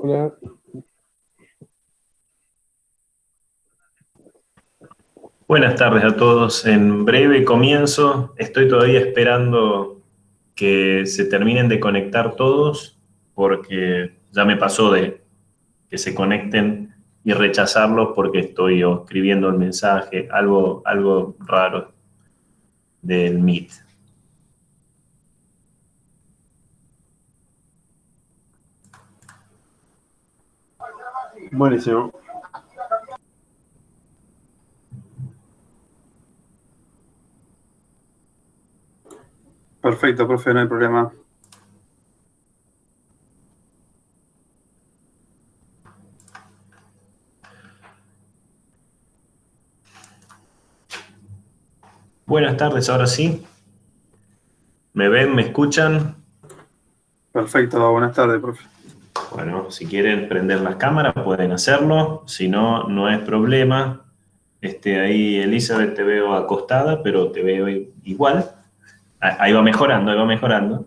Hola. Buenas tardes a todos. En breve comienzo. Estoy todavía esperando que se terminen de conectar todos porque ya me pasó de que se conecten y rechazarlos porque estoy o escribiendo el mensaje, algo raro del Meet. Buenísimo. Perfecto, profe, no hay problema. Buenas tardes, ahora sí. ¿Me ven? ¿Me escuchan? Perfecto, buenas tardes, profe. Bueno, si quieren prender las cámaras pueden hacerlo, si no, no es problema. Ahí, Elizabeth, te veo acostada, pero te veo igual. Ahí va mejorando, ahí va mejorando.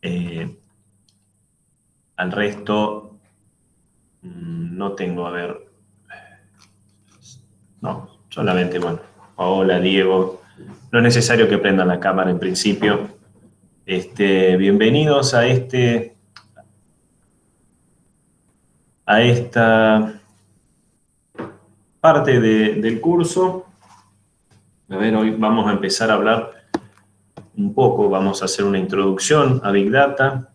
Eh, Al resto, no tengo, a ver, no, solamente, bueno, hola, Diego. No es necesario que prendan la cámara en principio. Bienvenidos a esta parte del curso. A ver, hoy vamos a empezar a hablar un poco, vamos a hacer una introducción a Big Data.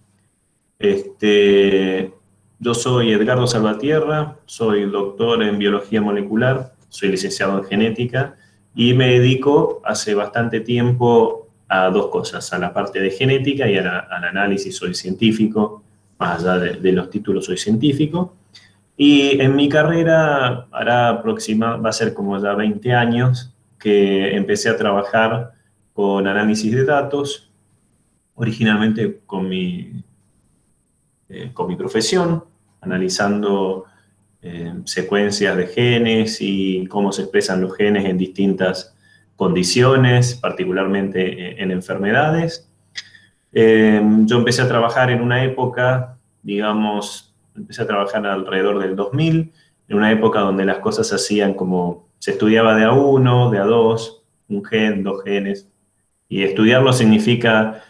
Yo soy Edgardo Salvatierra, soy doctor en biología molecular, soy licenciado en genética y me dedico hace bastante tiempo a dos cosas, a la parte de genética y al análisis. Soy científico, más allá de los títulos soy científico. Y en mi carrera va a ser como ya 20 años que empecé a trabajar con análisis de datos, originalmente con mi profesión, analizando secuencias de genes y cómo se expresan los genes en distintas condiciones, particularmente en enfermedades. Yo empecé a trabajar en una época, digamos, empecé a trabajar alrededor del 2000, en una época donde las cosas se hacían como, se estudiaba de a uno, de a dos, un gen, dos genes, y estudiarlo significa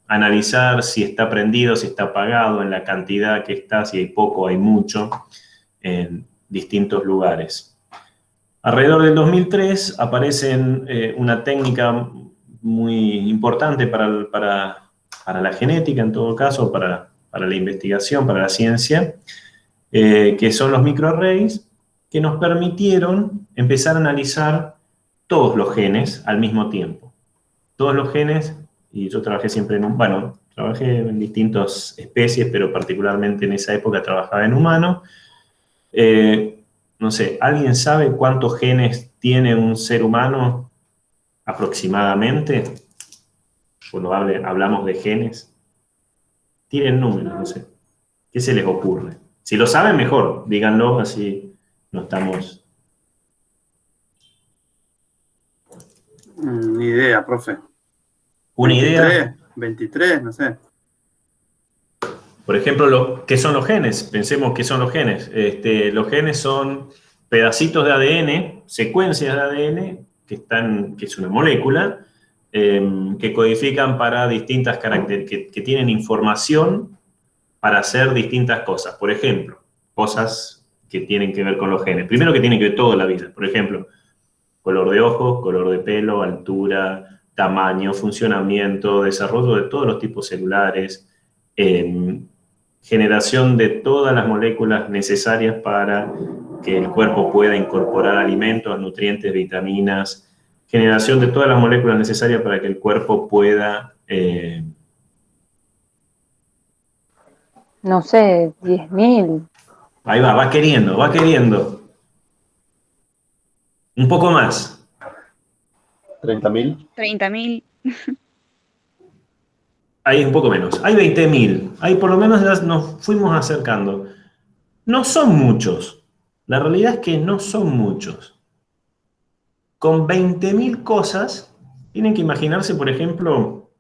analizar si está prendido, si está apagado, en la cantidad que está, si hay poco, hay mucho, en distintos lugares. Alrededor del 2003 aparece una técnica muy importante para la genética, en todo caso, para la investigación, para la ciencia, que son los microarrays, que nos permitieron empezar a analizar todos los genes al mismo tiempo. Todos los genes, y yo trabajé siempre bueno, trabajé en distintas especies, pero particularmente en esa época trabajaba en humanos. Eh, no sé, ¿alguien sabe cuántos genes tiene un ser humano aproximadamente? Cuando hablamos de genes, tienen números, no sé. ¿Qué se les ocurre? Si lo saben, mejor, díganlo, así no estamos... Ni idea, profe. Una idea, 23, no sé. por ejemplo, ¿qué son los genes? Pensemos qué son los genes. Los genes son pedacitos de ADN, secuencias de ADN, que es una molécula, que codifican para distintas características, que tienen información para hacer distintas cosas. Por ejemplo, cosas que tienen que ver con los genes. Primero que tienen que ver toda la vida. Por ejemplo, color de ojos, color de pelo, altura, tamaño, funcionamiento, desarrollo de todos los tipos celulares, eh, generación de todas las moléculas necesarias para que el cuerpo pueda incorporar alimentos, nutrientes, vitaminas, generación de todas las moléculas necesarias para que el cuerpo pueda... No sé, 10.000. ahí va queriendo, va queriendo. Un poco más. 30.000. 30.000. Ahí un poco menos. Hay 20.000. Ahí por lo menos ya nos fuimos acercando. No son muchos. La realidad es que no son muchos. Con 20.000 cosas, tienen que imaginarse, por ejemplo,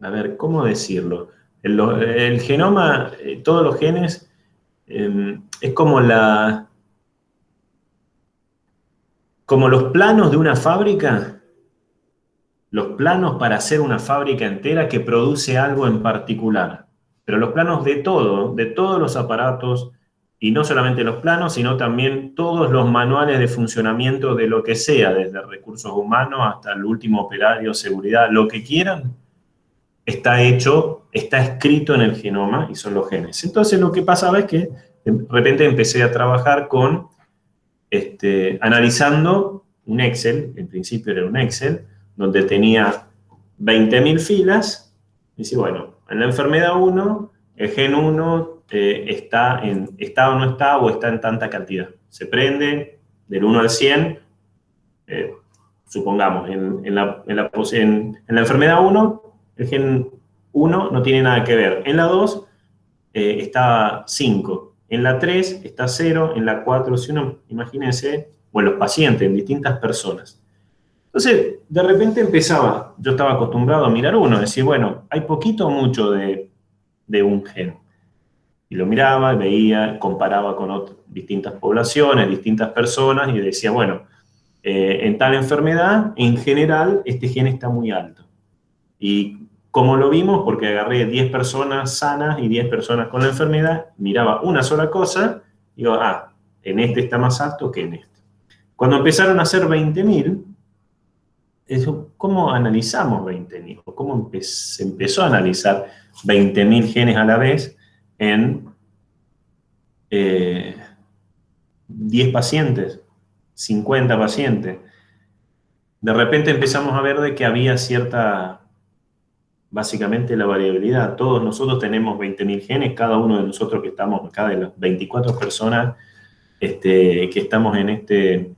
a ver, ¿cómo decirlo? El genoma, todos los genes, es como los planos de una fábrica, los planos para hacer una fábrica entera que produce algo en particular. Pero los planos de todos los aparatos, y no solamente los planos, sino también todos los manuales de funcionamiento de lo que sea, desde recursos humanos hasta el último operario, seguridad, lo que quieran, está escrito en el genoma y son los genes. Entonces lo que pasaba es que de repente empecé a trabajar con, analizando un Excel, en principio era un Excel, donde tenía 20.000 filas, y dice, bueno, en la enfermedad 1, el gen 1 está o no está, o está en tanta cantidad. Se prende del 1 al 100, supongamos, en la enfermedad 1, el gen 1 no tiene nada que ver. En la 2 está 5. En la 3 está 0. En la 4, si uno, imagínense, o en los pacientes, en distintas personas. Entonces, de repente yo estaba acostumbrado a mirar uno, decir, bueno, hay poquito o mucho de un gen. Y lo miraba, veía, comparaba con distintas poblaciones, distintas personas, y decía, bueno, en tal enfermedad, en general, este gen está muy alto. Y como lo vimos, porque agarré 10 personas sanas y 10 personas con la enfermedad, miraba una sola cosa, y digo, en este está más alto que en este. Cuando empezaron a hacer 20.000, ¿cómo analizamos 20.000? ¿Cómo se empezó a analizar 20.000 genes a la vez en 10 pacientes, 50 pacientes? De repente empezamos a ver de que había básicamente la variabilidad. Todos nosotros tenemos 20.000 genes, cada uno de nosotros que estamos acá, de las 24 personas que estamos en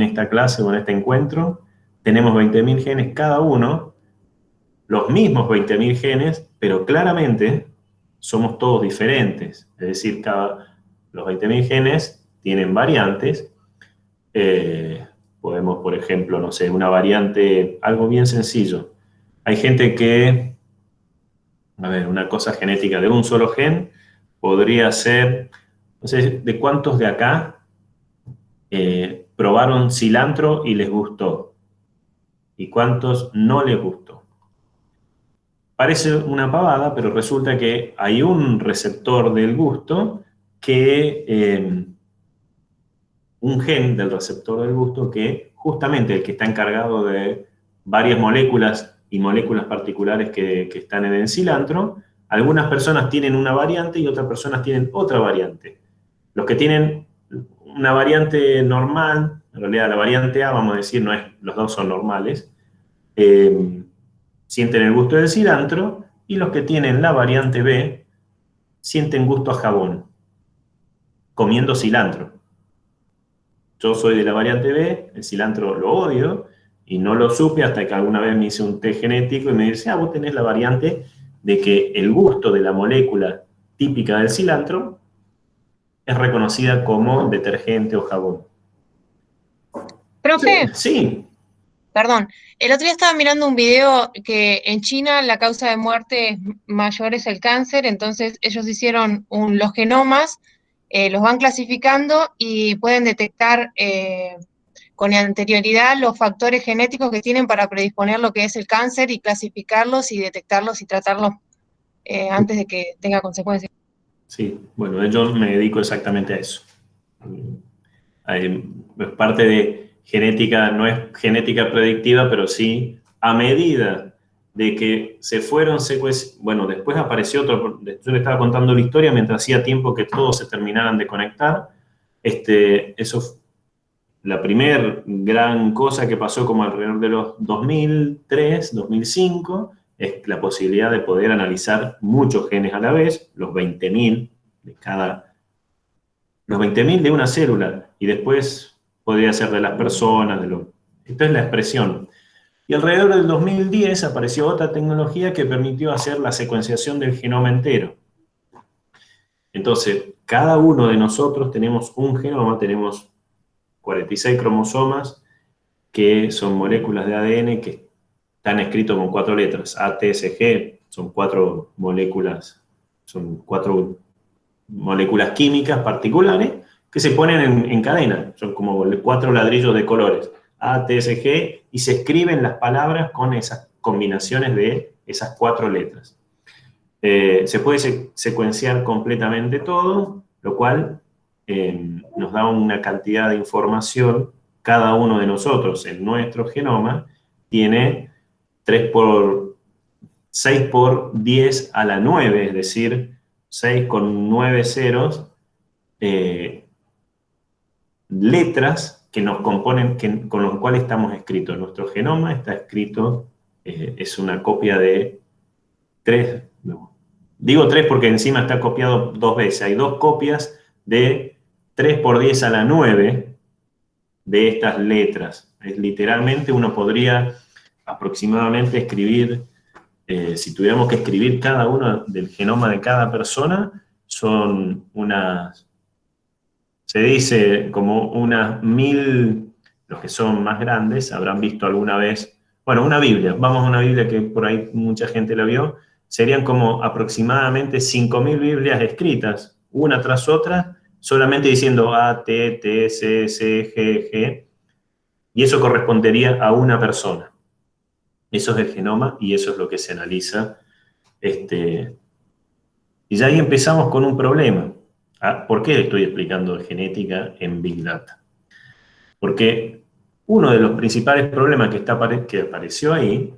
esta clase o en este encuentro, tenemos 20.000 genes cada uno, los mismos 20.000 genes, pero claramente somos todos diferentes. Es decir, los 20.000 genes tienen variantes. Podemos, por ejemplo, no sé, una variante, algo bien sencillo. Hay gente que, una cosa genética de un solo gen podría ser, no sé, ¿de cuántos de acá probaron cilantro y les gustó? ¿Y cuántos no les gustó? Parece una pavada, pero resulta que hay un receptor del gusto un gen del receptor del gusto que justamente el que está encargado de varias moléculas y moléculas particulares que están en el cilantro, algunas personas tienen una variante y otras personas tienen otra variante. Los que tienen una variante normal, en realidad la variante A, vamos a decir, no es, los dos son normales, sienten el gusto del cilantro, y los que tienen la variante B sienten gusto a jabón, comiendo cilantro. Yo soy de la variante B, el cilantro lo odio, y no lo supe hasta que alguna vez me hice un test genético y me dice, vos tenés la variante de que el gusto de la molécula típica del cilantro es reconocida como detergente o jabón. Profe, Sí. perdón, el otro día estaba mirando un video que en China la causa de muerte mayor es el cáncer, entonces ellos hicieron los genomas, los van clasificando y pueden detectar con anterioridad los factores genéticos que tienen para predisponer lo que es el cáncer y clasificarlos y detectarlos y tratarlos antes de que tenga consecuencias. Sí, bueno, yo me dedico exactamente a eso. Parte de genética, no es genética predictiva, pero sí, a medida de que se fueron bueno, después apareció otro, yo le estaba contando la historia mientras hacía tiempo que todos se terminaran de conectar. La primer gran cosa que pasó como alrededor de los 2003, 2005, es la posibilidad de poder analizar muchos genes a la vez, los 20.000 de una célula, y después podría ser de las personas, esto es la expresión. Y alrededor del 2010 apareció otra tecnología que permitió hacer la secuenciación del genoma entero. Entonces, cada uno de nosotros tenemos un genoma, tenemos 46 cromosomas, que son moléculas de ADN que están escritos con 4 letras, A, T, C, G, son 4 moléculas, químicas particulares que se ponen en cadena. Son como 4 ladrillos de colores, A, T, S, G, y se escriben las palabras con esas combinaciones de esas 4 letras. Se puede secuenciar completamente todo, lo cual nos da una cantidad de información. Cada uno de nosotros en nuestro genoma tiene 6 por 10 a la 9, es decir, 6 con 9 ceros, letras que nos componen, con los cuales estamos escritos. Nuestro genoma está escrito, es una copia de 3, no, digo 3 porque encima está copiado 2 veces. Hay 2 copias de 3 por 10 a la 9 de estas letras. Literalmente uno podría aproximadamente escribir, si tuviéramos que escribir cada uno del genoma de cada persona, son unas, se dice como unas 1000, los que son más grandes habrán visto alguna vez, bueno, una Biblia, vamos a una Biblia que por ahí mucha gente la vio, serían como aproximadamente 5000 Biblias escritas, una tras otra, solamente diciendo A, T, T, C, C, G, G, y eso correspondería a una persona. Eso es el genoma y eso es lo que se analiza. Y ya ahí empezamos con un problema. ¿Por qué estoy explicando genética en Big Data? Porque uno de los principales problemas que apareció ahí,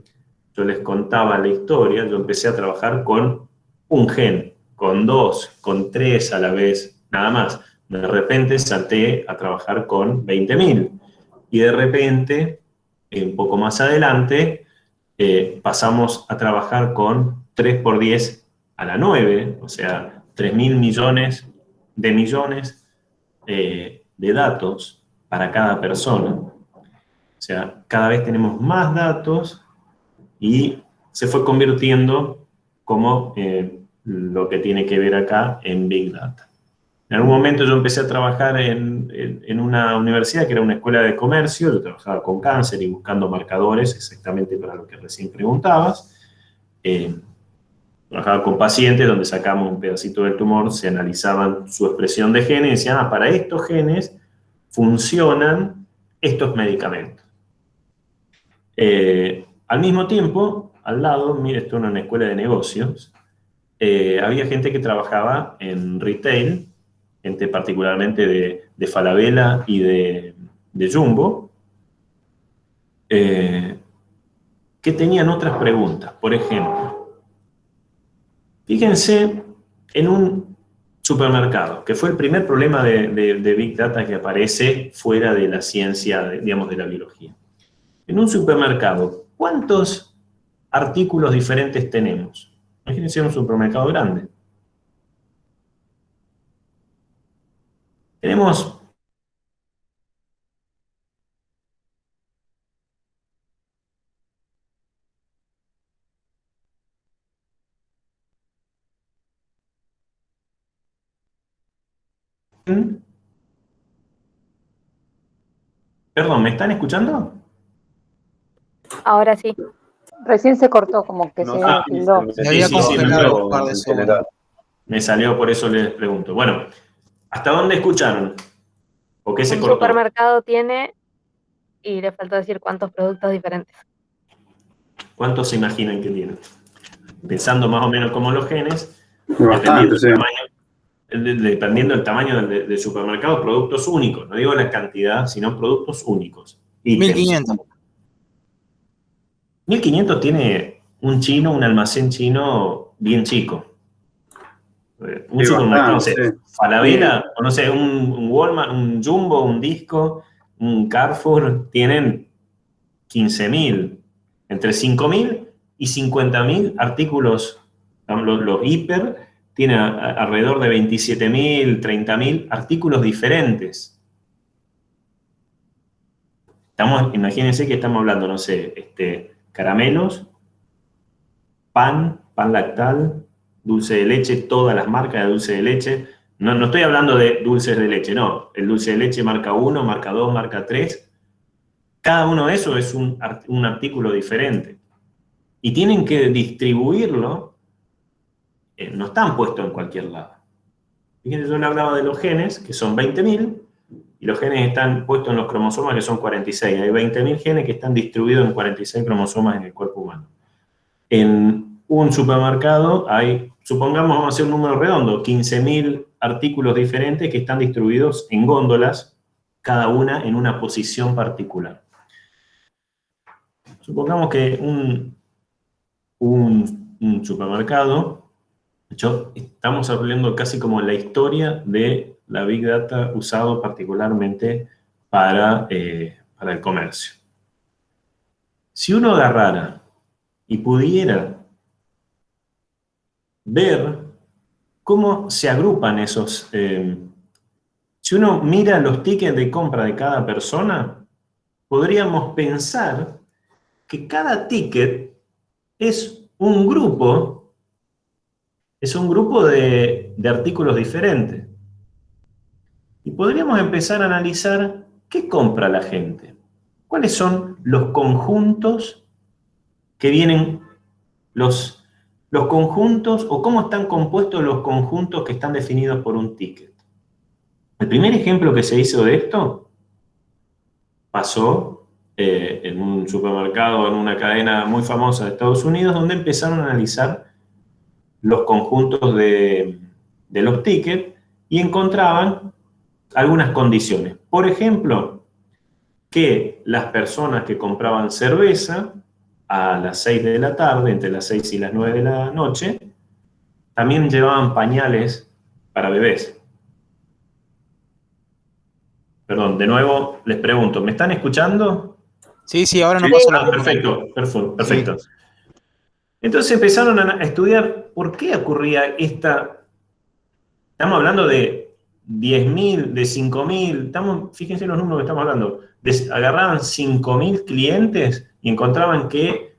yo les contaba la historia, yo empecé a trabajar con un gen, con 2, con 3 a la vez, nada más. De repente salté a trabajar con 20.000. Y de repente, un poco más adelante, pasamos a trabajar con 3 por 10 a la 9, o sea, 3.000 millones de datos para cada persona. O sea, cada vez tenemos más datos y se fue convirtiendo como lo que tiene que ver acá en Big Data. En algún momento yo empecé a trabajar en una universidad que era una escuela de comercio, yo trabajaba con cáncer y buscando marcadores, exactamente para lo que recién preguntabas. Trabajaba con pacientes donde sacamos un pedacito del tumor, se analizaban su expresión de genes y decían, para estos genes funcionan estos medicamentos. Al mismo tiempo, al lado, mire, esto era una escuela de negocios, había gente que trabajaba en retail, gente particularmente de Falabella y de Jumbo, que tenían otras preguntas. Por ejemplo, fíjense en un supermercado, que fue el primer problema de Big Data que aparece fuera de la ciencia, digamos, de la biología. En un supermercado, ¿cuántos artículos diferentes tenemos? Imagínense un supermercado grande. Tenemos perdón, ¿me están escuchando? Ahora sí. Recién se cortó, como que se tildó. Se había congelado un par de en segundos. general. Me salió, por eso les pregunto. Bueno, ¿hasta dónde escucharon? ¿O qué se Un cortó? supermercado tiene, y le faltó decir cuántos productos diferentes. ¿Cuántos se imaginan que tienen? Pensando más o menos como los genes, Bastante, sí. dependiendo del tamaño del supermercado, productos únicos. No digo la cantidad, sino productos únicos. 1500. 1500 tiene un almacén chino bien chico. Un Sí, supermercado, no sé, bastante, sí. Falabella, o no sé, un Walmart, un Jumbo, un Disco, un Carrefour, tienen 15.000, entre 5.000 y 50.000 artículos. Los hiper tienen alrededor de 27.000, 30.000 artículos diferentes. Imagínense que estamos hablando, no sé, caramelos, pan lactal, dulce de leche, todas las marcas de dulce de leche. No estoy hablando de dulces de leche, no. El dulce de leche marca 1, marca 2, marca 3. Cada uno de esos es un artículo diferente. y tienen que distribuirlo, no están puestos en cualquier lado. Fíjense, yo le hablaba de los genes, que son 20.000, y los genes están puestos en los cromosomas, que son 46. Hay 20.000 genes que están distribuidos en 46 cromosomas en el cuerpo humano. En un supermercado hay, supongamos, vamos a hacer un número redondo, 15.000 artículos diferentes que están distribuidos en góndolas, cada una en una posición particular. Supongamos que un supermercado, de hecho, estamos hablando casi como la historia de la Big Data usado particularmente para el comercio. Si uno agarrara y pudiera ver cómo se agrupan esos... si uno mira los tickets de compra de cada persona, podríamos pensar que cada ticket es un grupo de artículos diferentes. Y podríamos empezar a analizar qué compra la gente. ¿Cuáles son los conjuntos que vienen, los conjuntos, o cómo están compuestos los conjuntos que están definidos por un ticket? El primer ejemplo que se hizo de esto pasó en un supermercado, en una cadena muy famosa de Estados Unidos, donde empezaron a analizar los conjuntos de los tickets y encontraban algunas condiciones. Por ejemplo, que las personas que compraban cerveza a las 6 de la tarde, entre las 6 y las 9 de la noche, también llevaban pañales para bebés. Perdón, de nuevo les pregunto, ¿me están escuchando? Sí, ahora no Sí. pasó la Perfecto. Sí. Entonces empezaron a estudiar por qué ocurría esta... Estamos hablando de 10.000, de 5.000, fíjense los números que estamos hablando. Agarraban 5.000 clientes y encontraban que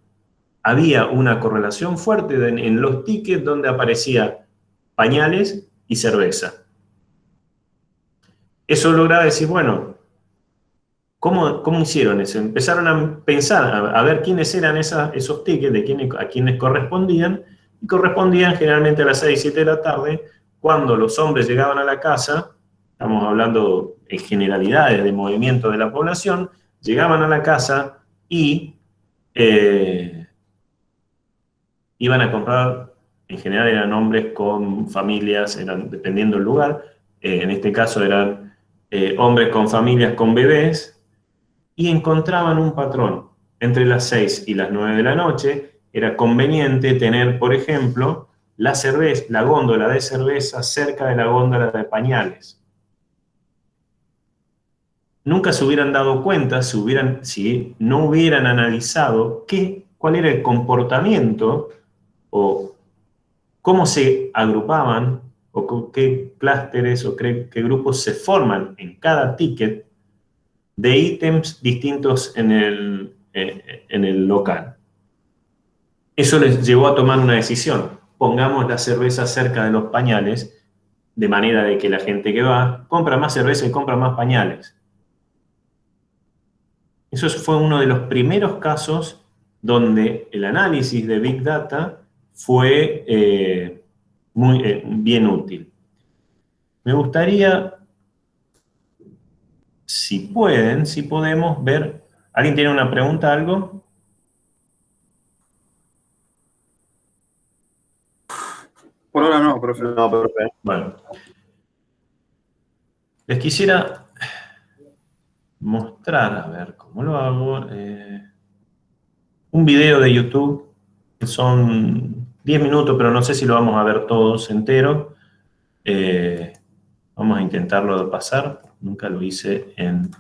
había una correlación fuerte en los tickets donde aparecía pañales y cerveza. Eso lograba decir, bueno, ¿cómo hicieron eso? Empezaron a pensar, a ver quiénes eran esos tickets, a quiénes correspondían, y correspondían generalmente a las 6, 7 de la tarde, cuando los hombres llegaban a la casa, estamos hablando en generalidades de movimiento de la población, llegaban a la casa y iban a comprar, en general eran hombres con familias, dependiendo del lugar, en este caso eran hombres con familias con bebés, y encontraban un patrón. Entre las 6 y las 9 de la noche era conveniente tener, por ejemplo, la góndola de cerveza cerca de la góndola de pañales. Nunca se hubieran dado cuenta si no hubieran analizado cuál era el comportamiento o cómo se agrupaban o qué clústeres o qué grupos se forman en cada ticket de ítems distintos en el local. Eso les llevó a tomar una decisión. Pongamos la cerveza cerca de los pañales, de manera de que la gente que va compra más cerveza y compra más pañales. Eso fue uno de los primeros casos donde el análisis de Big Data fue muy bien útil. Me gustaría, si podemos ver. ¿Alguien tiene una pregunta, algo? Por ahora no, profe. No, profe. Bueno. Les quisiera mostrar, a ver cómo lo hago, un video de YouTube, que son 10 minutos, pero no sé si lo vamos a ver todos entero. Vamos a intentarlo de pasar, nunca lo hice en...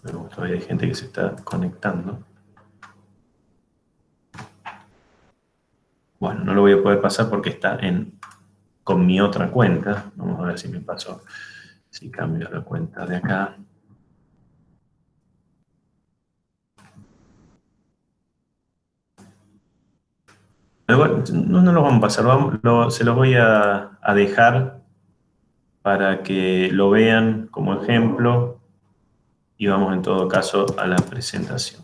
Pero todavía hay gente que se está conectando. Bueno, no lo voy a poder pasar porque está con mi otra cuenta. Vamos a ver si me pasó, si cambio la cuenta de acá. Igual, no los vamos a pasar, se los voy a dejar para que lo vean como ejemplo y vamos en todo caso a la presentación.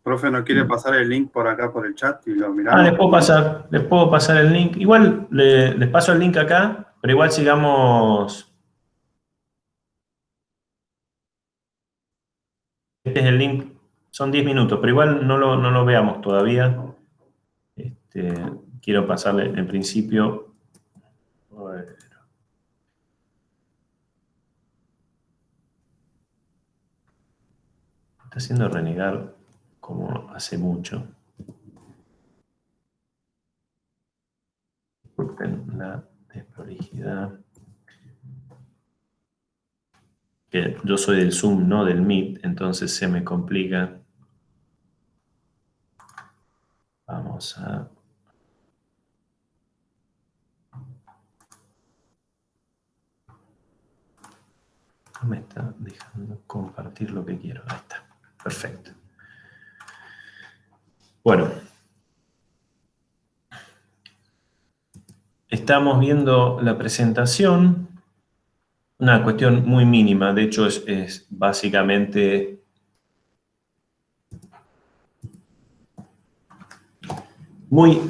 Profe, ¿no quiere pasar el link por acá por el chat y lo miramos? Les puedo pasar el link. Igual les paso el link acá, pero igual sigamos. Este es el link, son 10 minutos, pero igual no lo veamos todavía. Quiero pasarle en principio. A ver. Está haciendo renegar como hace mucho. Disculpen la desprolijidad. Que yo soy del Zoom, no del Meet, entonces se me complica. Vamos a... No me está dejando compartir lo que quiero. Ahí está. Perfecto. Bueno. Estamos viendo la presentación. Una cuestión muy mínima. De hecho, es básicamente... Muy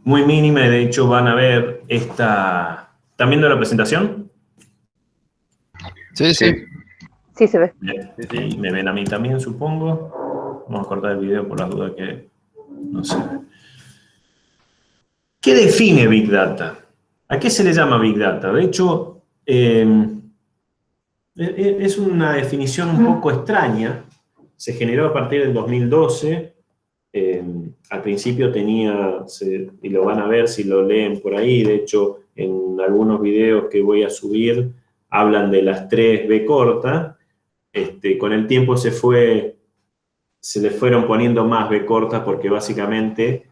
mínima. De hecho, van a ver esta... ¿Están viendo la presentación? Sí, sí. Sí, se ve. Y me ven a mí también, supongo. Vamos a cortar el video por las dudas que no se ve. ¿Qué define Big Data? ¿A qué se le llama Big Data? De hecho, es una definición un poco extraña. Se generó a partir del 2012. Al principio tenía, y lo van a ver si lo leen por ahí, de hecho, en algunos videos que voy a subir, hablan de las 3 B corta. Con el tiempo se le fueron poniendo más B corta porque básicamente,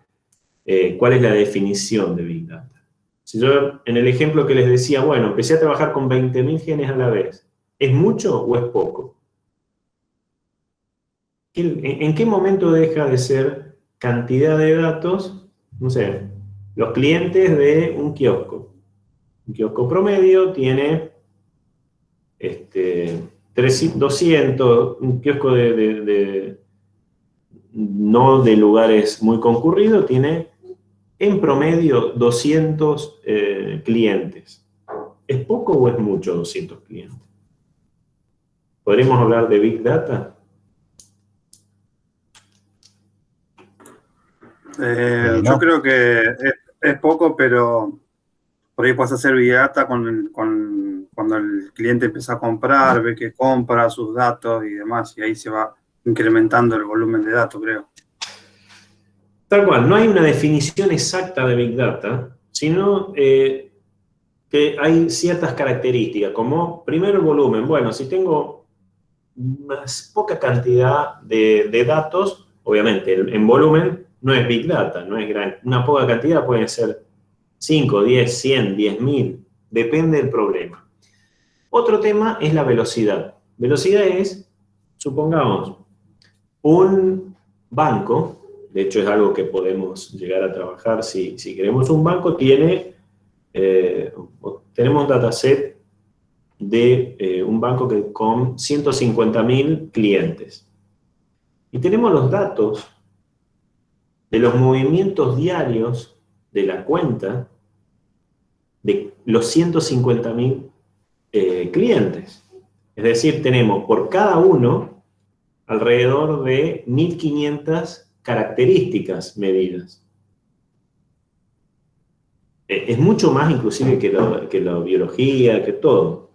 ¿cuál es la definición de Big Data? Si yo, en el ejemplo que les decía, bueno, empecé a trabajar con 20.000 genes a la vez, ¿es mucho o es poco? ¿En qué momento deja de ser cantidad de datos? No sé, los clientes de un kiosco. Un kiosco promedio tiene 200, un kiosco no de lugares muy concurridos, tiene en promedio 200 clientes. ¿Es poco o es mucho 200 clientes? ¿Podríamos hablar de Big Data? No. Yo creo que es poco, pero por ahí puedes hacer Big Data cuando el cliente empieza a comprar, ve que compra sus datos y demás, y ahí se va incrementando el volumen de datos, creo. Tal cual, no hay una definición exacta de Big Data, sino que hay ciertas características, como primero el volumen. Bueno, si tengo más poca cantidad de datos, obviamente en volumen no es Big Data, no es gran. Una poca cantidad puede ser 5, 10, 100, 10.000, depende del problema. Otro tema es la velocidad. Velocidad es, supongamos, un banco. De hecho, es algo que podemos llegar a trabajar si queremos. Un banco tenemos un dataset de un banco con 150.000 clientes. Y tenemos los datos de los movimientos diarios de la cuenta de los 150.000 clientes. Es decir, tenemos por cada uno alrededor de 1.500 características medidas. Es mucho más inclusive que la biología, que todo,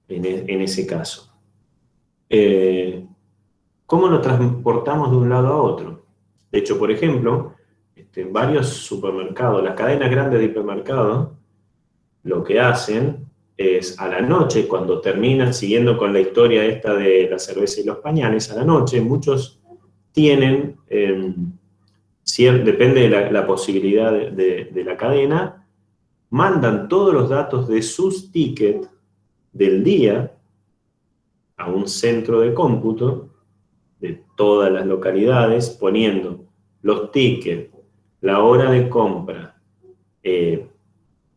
en ese caso. ¿Cómo lo transportamos de un lado a otro? De hecho, por ejemplo, en varios supermercados, las cadenas grandes de hipermercados, lo que hacen es a la noche, cuando terminan, siguiendo con la historia esta de la cerveza y los pañales, a la noche muchos tienen, depende de la posibilidad de la cadena, mandan todos los datos de sus tickets del día a un centro de cómputo de todas las localidades, poniendo los tickets, la hora de compra,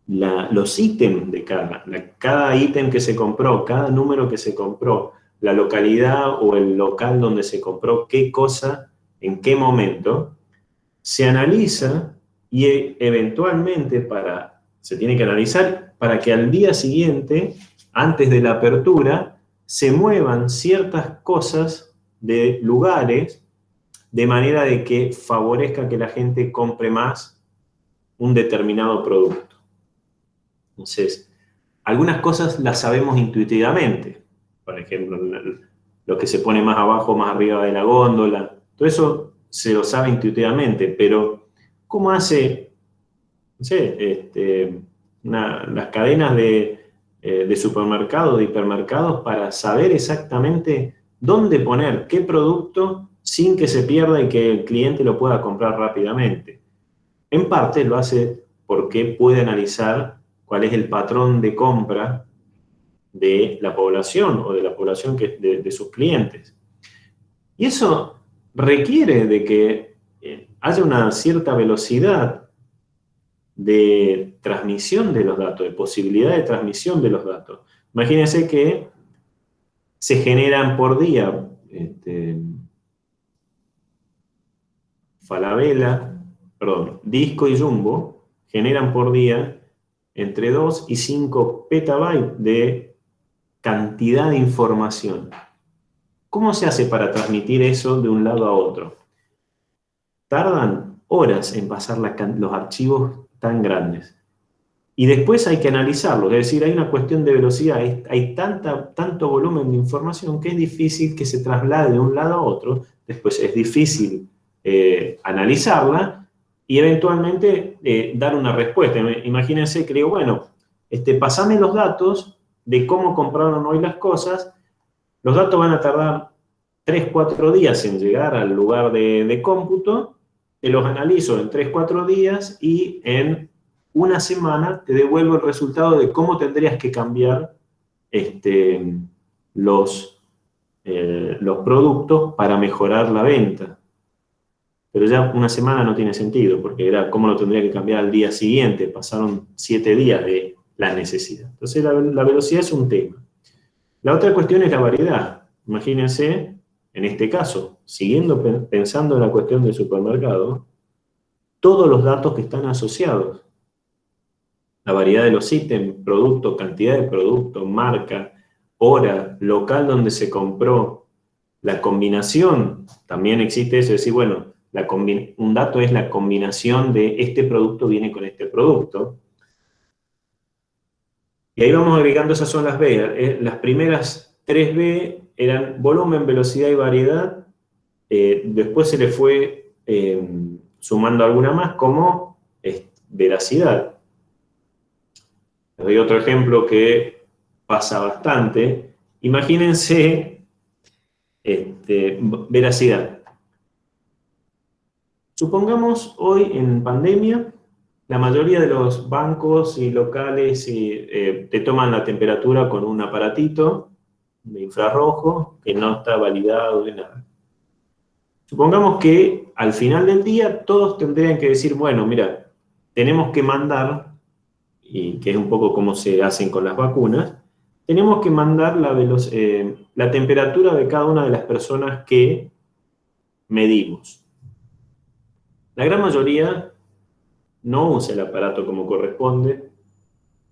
los ítems de cada ítem que se compró, cada número que se compró, la localidad o el local donde se compró, qué cosa, en qué momento, se analiza y eventualmente se tiene que analizar para que al día siguiente, antes de la apertura, se muevan ciertas cosas de lugares de manera de que favorezca que la gente compre más un determinado producto. Entonces, algunas cosas las sabemos intuitivamente. Por ejemplo, lo que se pone más abajo, más arriba de la góndola. Todo eso se lo sabe intuitivamente, pero ¿cómo hace, no sé, las cadenas de supermercados, de hipermercados, para saber exactamente dónde poner qué producto sin que se pierda y que el cliente lo pueda comprar rápidamente? En parte lo hace porque puede analizar cuál es el patrón de compra de la población o de la población de sus clientes. Y eso requiere de que haya una cierta velocidad de transmisión de los datos, de posibilidad de transmisión de los datos. Imagínense que se generan por día Disco y Jumbo generan por día entre 2 y 5 petabytes de cantidad de información. ¿Cómo se hace para transmitir eso de un lado a otro? Tardan horas en pasar los archivos tan grandes. Y después hay que analizarlos, es decir, hay una cuestión de velocidad, hay tanto volumen de información que es difícil que se traslade de un lado a otro, después es difícil analizarla y eventualmente dar una respuesta. Imagínense que digo, bueno, pasame los datos de cómo compraron hoy las cosas, los datos van a tardar 3-4 días en llegar al lugar de cómputo, te los analizo en 3-4 días y en una semana te devuelvo el resultado de cómo tendrías que cambiar los productos para mejorar la venta. Pero ya una semana no tiene sentido, porque era cómo lo tendría que cambiar al día siguiente. Pasaron 7 días de la necesidad. Entonces la velocidad es un tema. La otra cuestión es la variedad. Imagínense, en este caso, siguiendo pensando en la cuestión del supermercado, todos los datos que están asociados. La variedad de los ítems, producto, cantidad de producto, marca, hora, local donde se compró, la combinación, también existe eso, es decir, bueno, un dato es la combinación de este producto viene con este producto. Y ahí vamos agregando, esas son las B. Las primeras 3B eran volumen, velocidad y variedad. Después se le fue sumando alguna más como veracidad. Les doy otro ejemplo que pasa bastante. Imagínense veracidad. Supongamos hoy en pandemia, la mayoría de los bancos y locales te toman la temperatura con un aparatito de infrarrojo que no está validado de nada. Supongamos que al final del día todos tendrían que decir, bueno, mira, tenemos que mandar, y que es un poco como se hacen con las vacunas, tenemos que mandar la temperatura de cada una de las personas que medimos. La gran mayoría no usa el aparato como corresponde.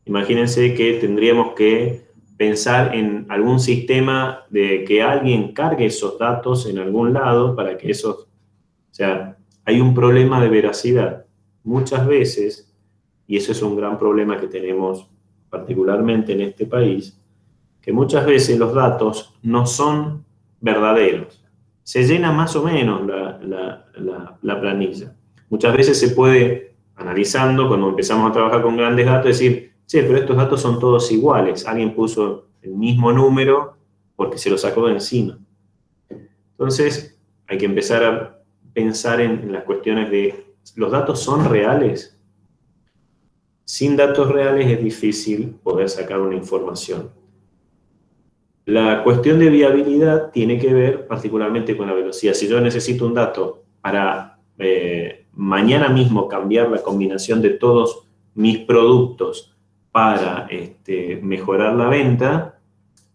Imagínense que tendríamos que pensar en algún sistema de que alguien cargue esos datos en algún lado para que esos... O sea, hay un problema de veracidad. Muchas veces, y eso es un gran problema que tenemos particularmente en este país, que muchas veces los datos no son verdaderos. Se llena más o menos la planilla. Muchas veces se puede, analizando, cuando empezamos a trabajar con grandes datos, decir, che, pero estos datos son todos iguales. Alguien puso el mismo número porque se lo sacó de encima. Entonces, hay que empezar a pensar en las cuestiones de, ¿los datos son reales? Sin datos reales es difícil poder sacar una información. La cuestión de viabilidad tiene que ver particularmente con la velocidad. Si yo necesito un dato para mañana mismo cambiar la combinación de todos mis productos para mejorar la venta,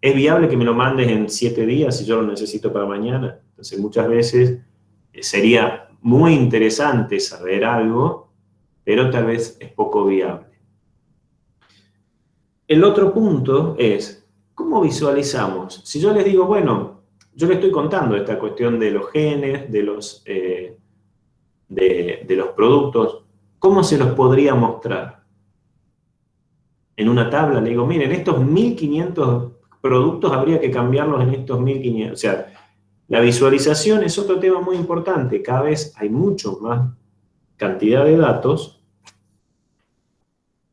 ¿es viable que me lo mandes en 7 días si yo lo necesito para mañana? Entonces, muchas veces sería muy interesante saber algo, pero tal vez es poco viable. El otro punto es, ¿cómo visualizamos? Si yo les digo, bueno, yo les estoy contando esta cuestión de los genes, de los productos, ¿cómo se los podría mostrar? En una tabla le digo, miren, estos 1500 productos habría que cambiarlos en estos 1500. O sea, la visualización es otro tema muy importante. Cada vez hay mucho más cantidad de datos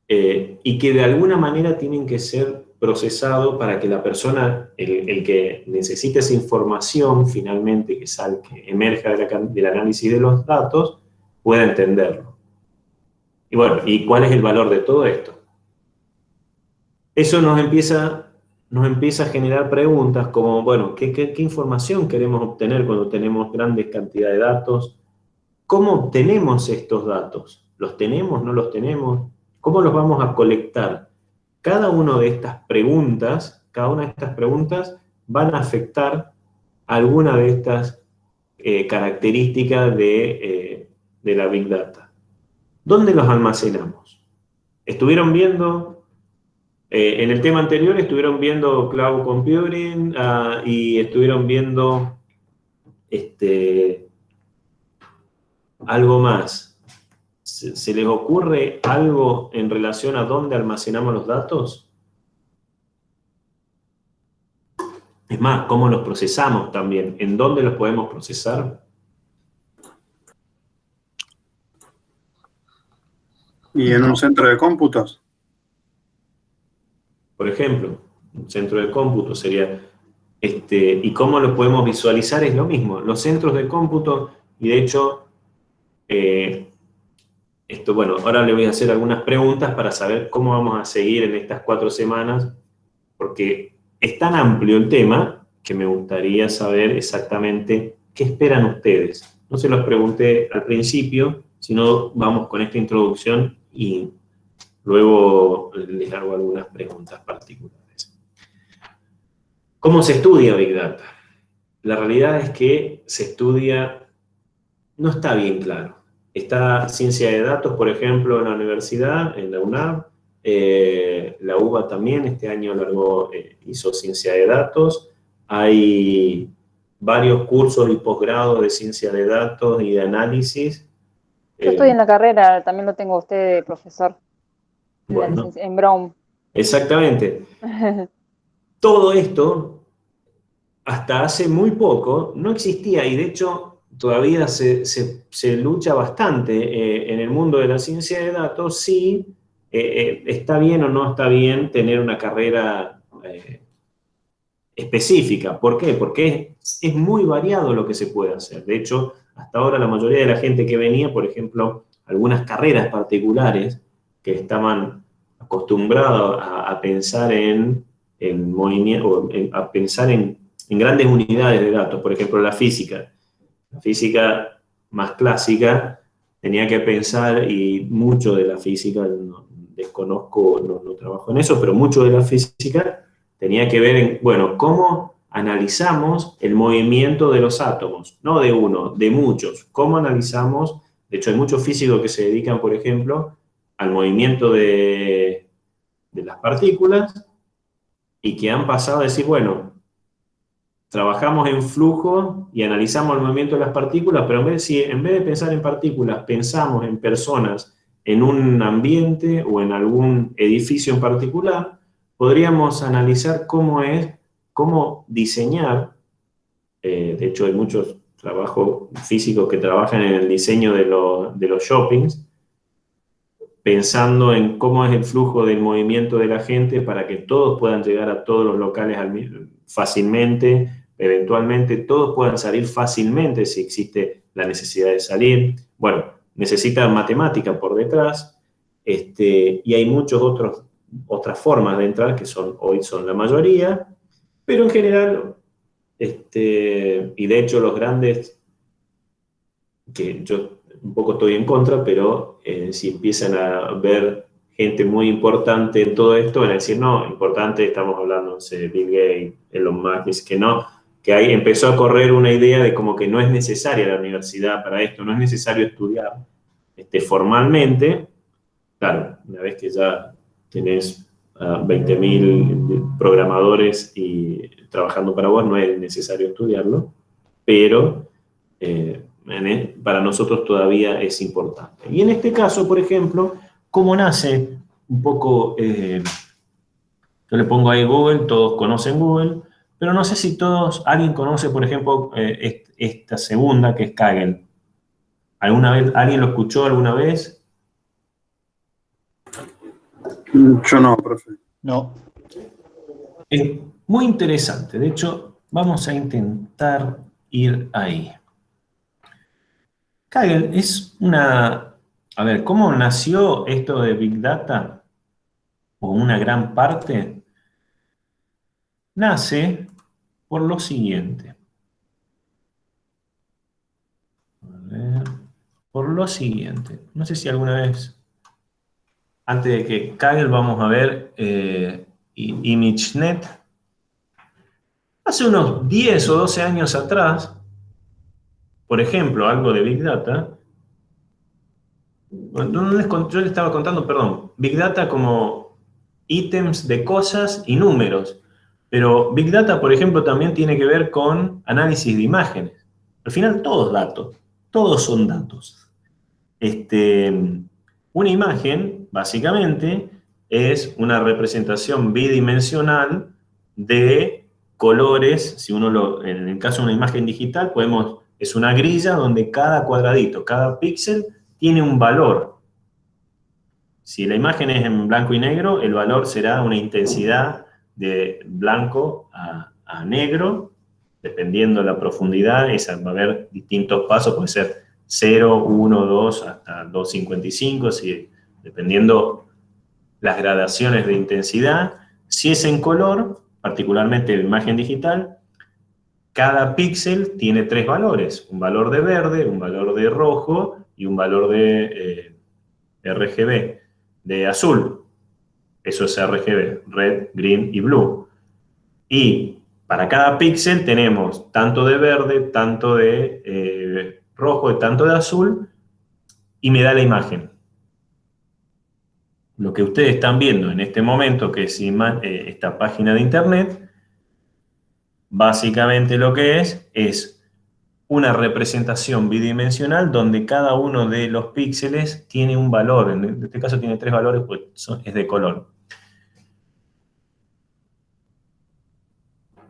y que de alguna manera tienen que ser procesados para que la persona, el que necesite esa información finalmente que emerja del análisis de los datos, pueda entenderlo. Y bueno, ¿y cuál es el valor de todo esto? Eso nos empieza a generar preguntas como, bueno, ¿qué información queremos obtener cuando tenemos grandes cantidades de datos? ¿Cómo obtenemos estos datos? ¿Los tenemos? ¿No los tenemos? ¿Cómo los vamos a colectar? Cada una de estas preguntas van a afectar alguna de estas características de la Big Data. ¿Dónde los almacenamos? Estuvieron viendo, en el tema anterior estuvieron viendo Cloud Computing y estuvieron viendo algo más. ¿Se les ocurre algo en relación a dónde almacenamos los datos? Es más, ¿cómo los procesamos también? ¿En dónde los podemos procesar? ¿Y en un centro de cómputos? Por ejemplo, un centro de cómputo sería... ¿y cómo lo podemos visualizar? Es lo mismo. Los centros de cómputo, y de hecho... bueno, ahora le voy a hacer algunas preguntas para saber cómo vamos a seguir en estas 4 semanas, porque es tan amplio el tema que me gustaría saber exactamente qué esperan ustedes. No se los pregunté al principio, sino vamos con esta introducción y luego les hago algunas preguntas particulares. ¿Cómo se estudia Big Data? La realidad es que se estudia, no está bien claro. Está ciencia de datos, por ejemplo, en la universidad, en la UNAV. La UBA también este año hizo ciencia de datos. Hay varios cursos y posgrados de ciencia de datos y de análisis. Yo estoy en la carrera, también lo tengo usted, profesor, Bueno, en Brown. Exactamente. Todo esto, hasta hace muy poco, no existía y de hecho todavía se lucha bastante en el mundo de la ciencia de datos si está bien o no está bien tener una carrera específica. ¿Por qué? Porque es muy variado lo que se puede hacer. De hecho, hasta ahora la mayoría de la gente que venía, por ejemplo, algunas carreras particulares que estaban acostumbrados a pensar en movimiento, a pensar en grandes unidades de datos, por ejemplo, la física. La física más clásica tenía que pensar, y mucho de la física, desconozco, no trabajo en eso, pero mucho de la física tenía que ver en, bueno, cómo analizamos el movimiento de los átomos, no de uno, de muchos. Cómo analizamos, de hecho hay muchos físicos que se dedican, por ejemplo, al movimiento de las partículas y que han pasado a decir, bueno, trabajamos en flujo y analizamos el movimiento de las partículas, pero en vez de pensar en partículas, pensamos en personas en un ambiente o en algún edificio en particular, podríamos analizar cómo diseñar, de hecho hay muchos trabajos físicos que trabajan en el diseño de los shoppings, pensando en cómo es el flujo del movimiento de la gente para que todos puedan llegar a todos los locales fácilmente, eventualmente todos puedan salir fácilmente si existe la necesidad de salir. Bueno, necesita matemática por detrás, y hay muchas otras formas de entrar que hoy son la mayoría, Pero en general, y de hecho los grandes, que yo un poco estoy en contra, pero si empiezan a ver gente muy importante en todo esto, van a decir, no, importante, estamos hablando, no sé, Bill Gates, Elon Musk, dice que no, que ahí empezó a correr una idea de como que no es necesaria la universidad para esto, no es necesario estudiar formalmente. Claro, una vez que ya tenés 20.000 programadores y trabajando para vos, no es necesario estudiarlo, pero para nosotros todavía es importante. Y en este caso, por ejemplo, ¿cómo nace un poco? Yo le pongo ahí Google, todos conocen Google, pero no sé si alguien conoce, por ejemplo, esta segunda, que es Kaggle. ¿Alguna vez, alguien lo escuchó alguna vez? Yo no, profe. No. Es muy interesante. De hecho, vamos a intentar ir ahí. Kaggle es una... A ver, ¿cómo nació esto de Big Data? O una gran parte. Nace por lo siguiente. A ver, por lo siguiente. No sé si alguna vez... Antes de que Kaggle, vamos a ver ImageNet. Hace unos 10 o 12 años atrás, por ejemplo, algo de Big Data, yo le estaba contando, perdón, Big Data como ítems de cosas y números, pero Big Data, por ejemplo, también tiene que ver con análisis de imágenes. Al final, todos son datos. Una imagen, básicamente, es una representación bidimensional de colores. Si uno en el caso de una imagen digital, es una grilla donde cada cuadradito, cada píxel tiene un valor. Si la imagen es en blanco y negro, el valor será una intensidad de blanco a negro, dependiendo de la profundidad. Va a haber distintos pasos, puede ser 0, 1, 2, hasta 255, dependiendo las gradaciones de intensidad. Si es en color, particularmente en imagen digital, cada píxel tiene 3 valores, un valor de verde, un valor de rojo y un valor de RGB, de azul. Eso es RGB, red, green y blue. Y para cada píxel tenemos tanto de verde, tanto de rojo y tanto de azul, y me da la imagen. Lo que ustedes están viendo en este momento, que es esta página de internet, básicamente lo que es una representación bidimensional donde cada uno de los píxeles tiene un valor. En este caso tiene 3 valores, pues es de color.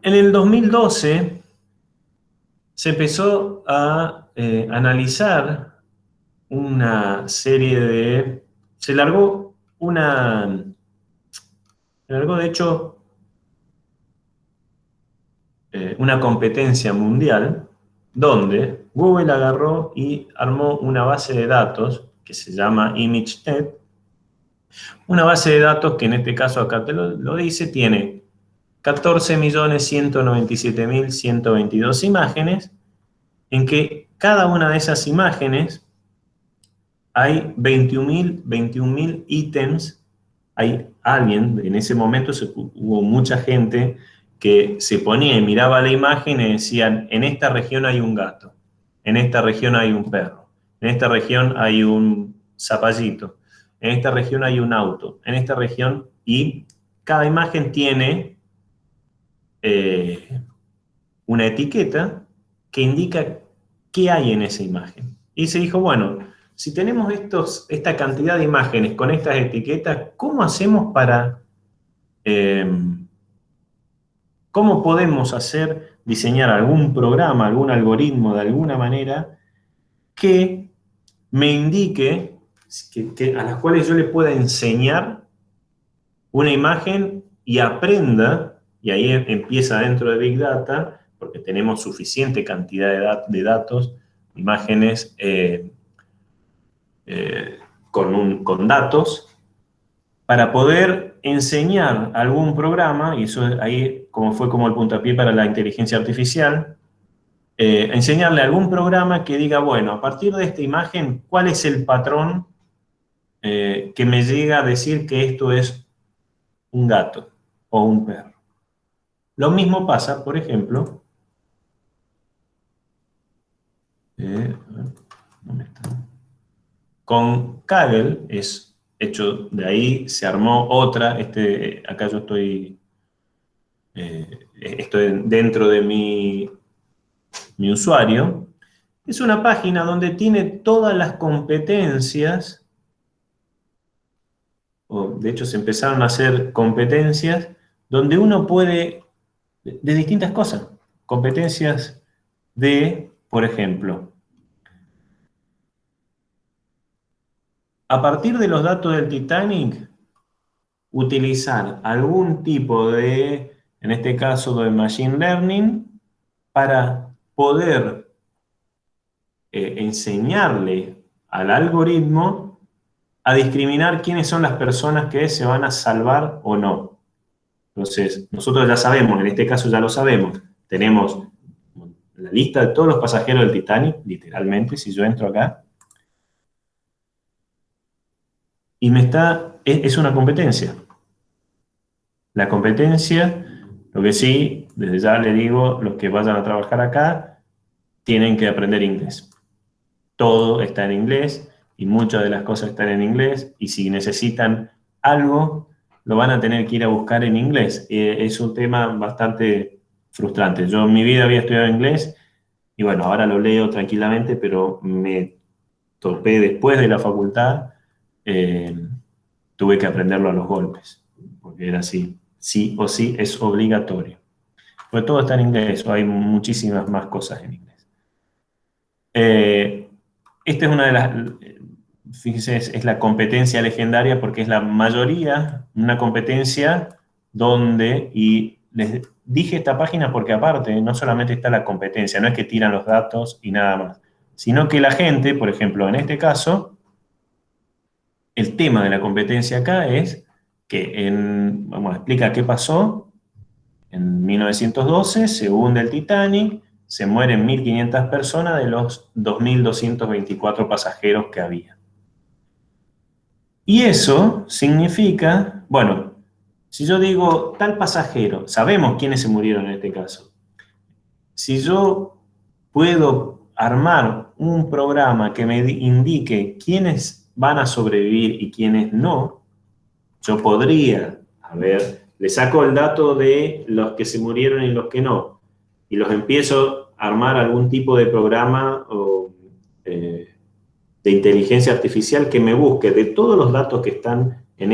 En el 2012 se empezó a analizar una serie de... Se largó de hecho una competencia mundial donde Google agarró y armó una base de datos que se llama ImageNet. Una base de datos que en este caso acá te lo dice, tiene 14.197.122 imágenes, en que cada una de esas imágenes hay 21.000 ítems. Hay alguien, en ese momento hubo mucha gente que se ponía y miraba la imagen y decían, en esta región hay un gato, en esta región hay un perro, en esta región hay un zapallito, en esta región hay un auto, en esta región, y cada imagen tiene una etiqueta que indica qué hay en esa imagen. Y se dijo, bueno, si tenemos esta cantidad de imágenes con estas etiquetas, ¿cómo hacemos cómo podemos diseñar algún programa, algún algoritmo de alguna manera que me indique, a las cuales yo le pueda enseñar una imagen y aprenda, y ahí empieza dentro de Big Data, porque tenemos suficiente cantidad de datos, imágenes con datos, para poder enseñar algún programa, y eso ahí fue como el puntapié para la inteligencia artificial, enseñarle algún programa que diga, bueno, a partir de esta imagen, ¿cuál es el patrón que me llega a decir que esto es un gato o un perro? Lo mismo pasa, por ejemplo, ¿dónde está? Con Kaggle, es hecho de ahí, se armó otra, acá yo estoy dentro de mi usuario. Es una página donde tiene todas las competencias, o de hecho se empezaron a hacer competencias, donde uno puede, de distintas cosas, competencias de, por ejemplo, a partir de los datos del Titanic, utilizar algún tipo de, en este caso de Machine Learning, para poder enseñarle al algoritmo a discriminar quiénes son las personas que se van a salvar o no. Entonces, nosotros ya sabemos, en este caso ya lo sabemos, tenemos la lista de todos los pasajeros del Titanic, literalmente, si yo entro acá, y es una competencia. La competencia, lo que sí, desde ya le digo, los que vayan a trabajar acá, tienen que aprender inglés. Todo está en inglés, y muchas de las cosas están en inglés, y si necesitan algo, lo van a tener que ir a buscar en inglés. Es un tema bastante frustrante. Yo en mi vida había estudiado inglés, y bueno, ahora lo leo tranquilamente, pero me topé después de la facultad, tuve que aprenderlo a los golpes, porque era así, sí o sí es obligatorio. Porque todo está en inglés, o hay muchísimas más cosas en inglés. Esta es una de las, fíjense, es la competencia legendaria porque es la mayoría, una competencia donde, y les dije esta página porque aparte no solamente está la competencia, no es que tiran los datos y nada más, sino que la gente, por ejemplo, en este caso, el tema de la competencia acá es que, vamos, explica qué pasó. En 1912 se hunde el Titanic, se mueren 1.500 personas de los 2.224 pasajeros que había. Y eso significa, bueno, si yo digo tal pasajero, sabemos quiénes se murieron en este caso. Si yo puedo armar un programa que me indique quiénes van a sobrevivir y quiénes no, yo podría, a ver, le saco el dato de los que se murieron y los que no, y los empiezo a armar algún tipo de programa o de inteligencia artificial que me busque de todos los datos que están en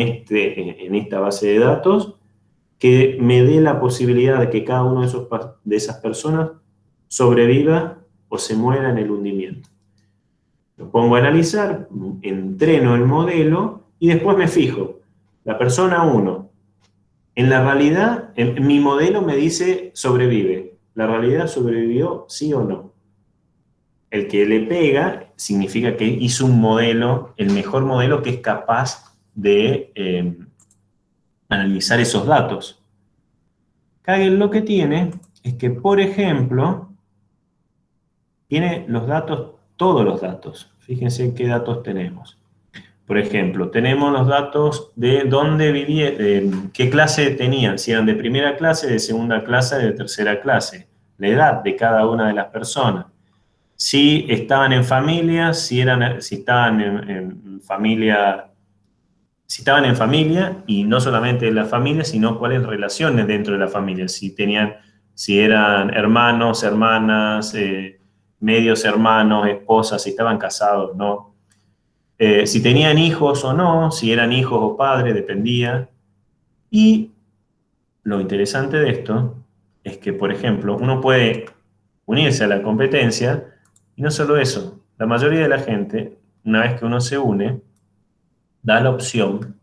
esta base de datos, que me dé la posibilidad de que cada uno de esas personas sobreviva o se muera en el hundimiento. Lo pongo a analizar, entreno el modelo y después me fijo. La persona 1, en la realidad, en mi modelo me dice sobrevive. ¿La realidad sobrevivió, sí o no? El que le pega significa que hizo un modelo, el mejor modelo que es capaz de analizar esos datos. Kaggle lo que tiene es que, por ejemplo, tiene los datos, todos los datos. Fíjense qué datos tenemos. Por ejemplo, tenemos los datos de dónde vivía, qué clase tenían, si eran de primera clase, de segunda clase, de tercera clase, la edad de cada una de las personas, si estaban en familia, si estaban en familia, si estaban en familia, y no solamente en la familia, sino cuáles relaciones dentro de la familia, si eran hermanos, hermanas, medios hermanos, esposas, si estaban casados, ¿no? Si tenían hijos o no, si eran hijos o padres, dependía. Y lo interesante de esto es que, por ejemplo, uno puede unirse a la competencia, y no solo eso, la mayoría de la gente, una vez que uno se une, da la opción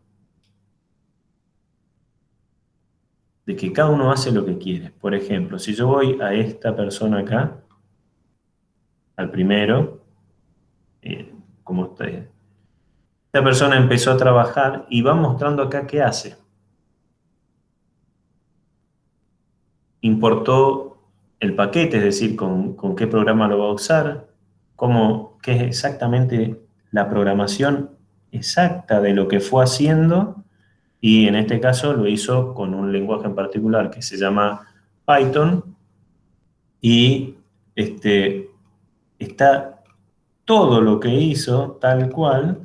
de que cada uno hace lo que quiere. Por ejemplo, si yo voy a esta persona acá, al primero, como ustedes, esta persona empezó a trabajar y va mostrando acá qué hace. importó el paquete, es decir, con qué programa lo va a usar, qué es exactamente la programación exacta de lo que fue haciendo, y en este caso lo hizo con un lenguaje en particular que se llama Python, y está todo lo que hizo tal cual,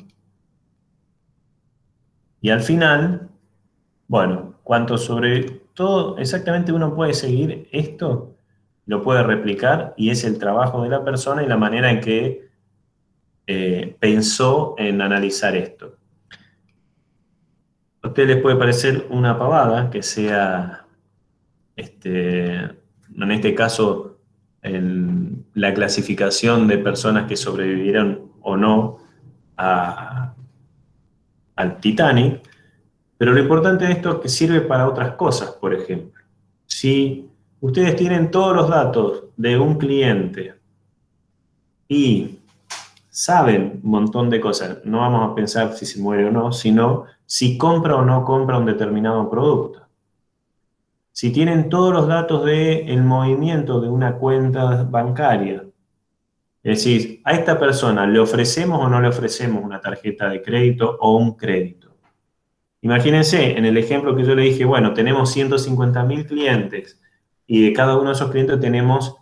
y al final, bueno, cuanto sobre todo exactamente uno puede seguir esto, lo puede replicar, y es el trabajo de la persona y la manera en que pensó en analizar esto. A ustedes les puede parecer una pavada que sea, en este caso, la clasificación de personas que sobrevivieron o no al Titanic, pero lo importante de esto es que sirve para otras cosas. Por ejemplo, si ustedes tienen todos los datos de un cliente y saben un montón de cosas, no vamos a pensar si se muere o no, sino si compra o no compra un determinado producto. Si tienen todos los datos del movimiento de una cuenta bancaria, es decir, a esta persona le ofrecemos o no le ofrecemos una tarjeta de crédito o un crédito. Imagínense, en el ejemplo que yo le dije, bueno, tenemos 150.000 clientes y de cada uno de esos clientes tenemos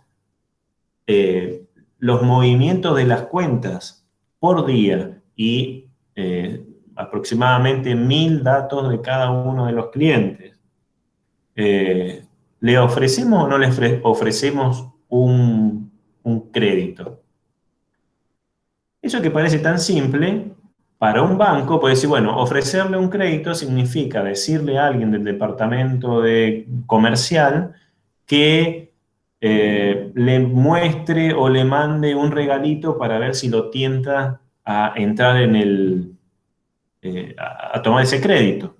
los movimientos de las cuentas por día y aproximadamente 1.000 datos de cada uno de los clientes. ¿Le ofrecemos o no le ofrecemos un crédito? Eso que parece tan simple, para un banco puede decir, bueno, ofrecerle un crédito significa decirle a alguien del departamento comercial que le muestre o le mande un regalito para ver si lo tienta a entrar a tomar ese crédito.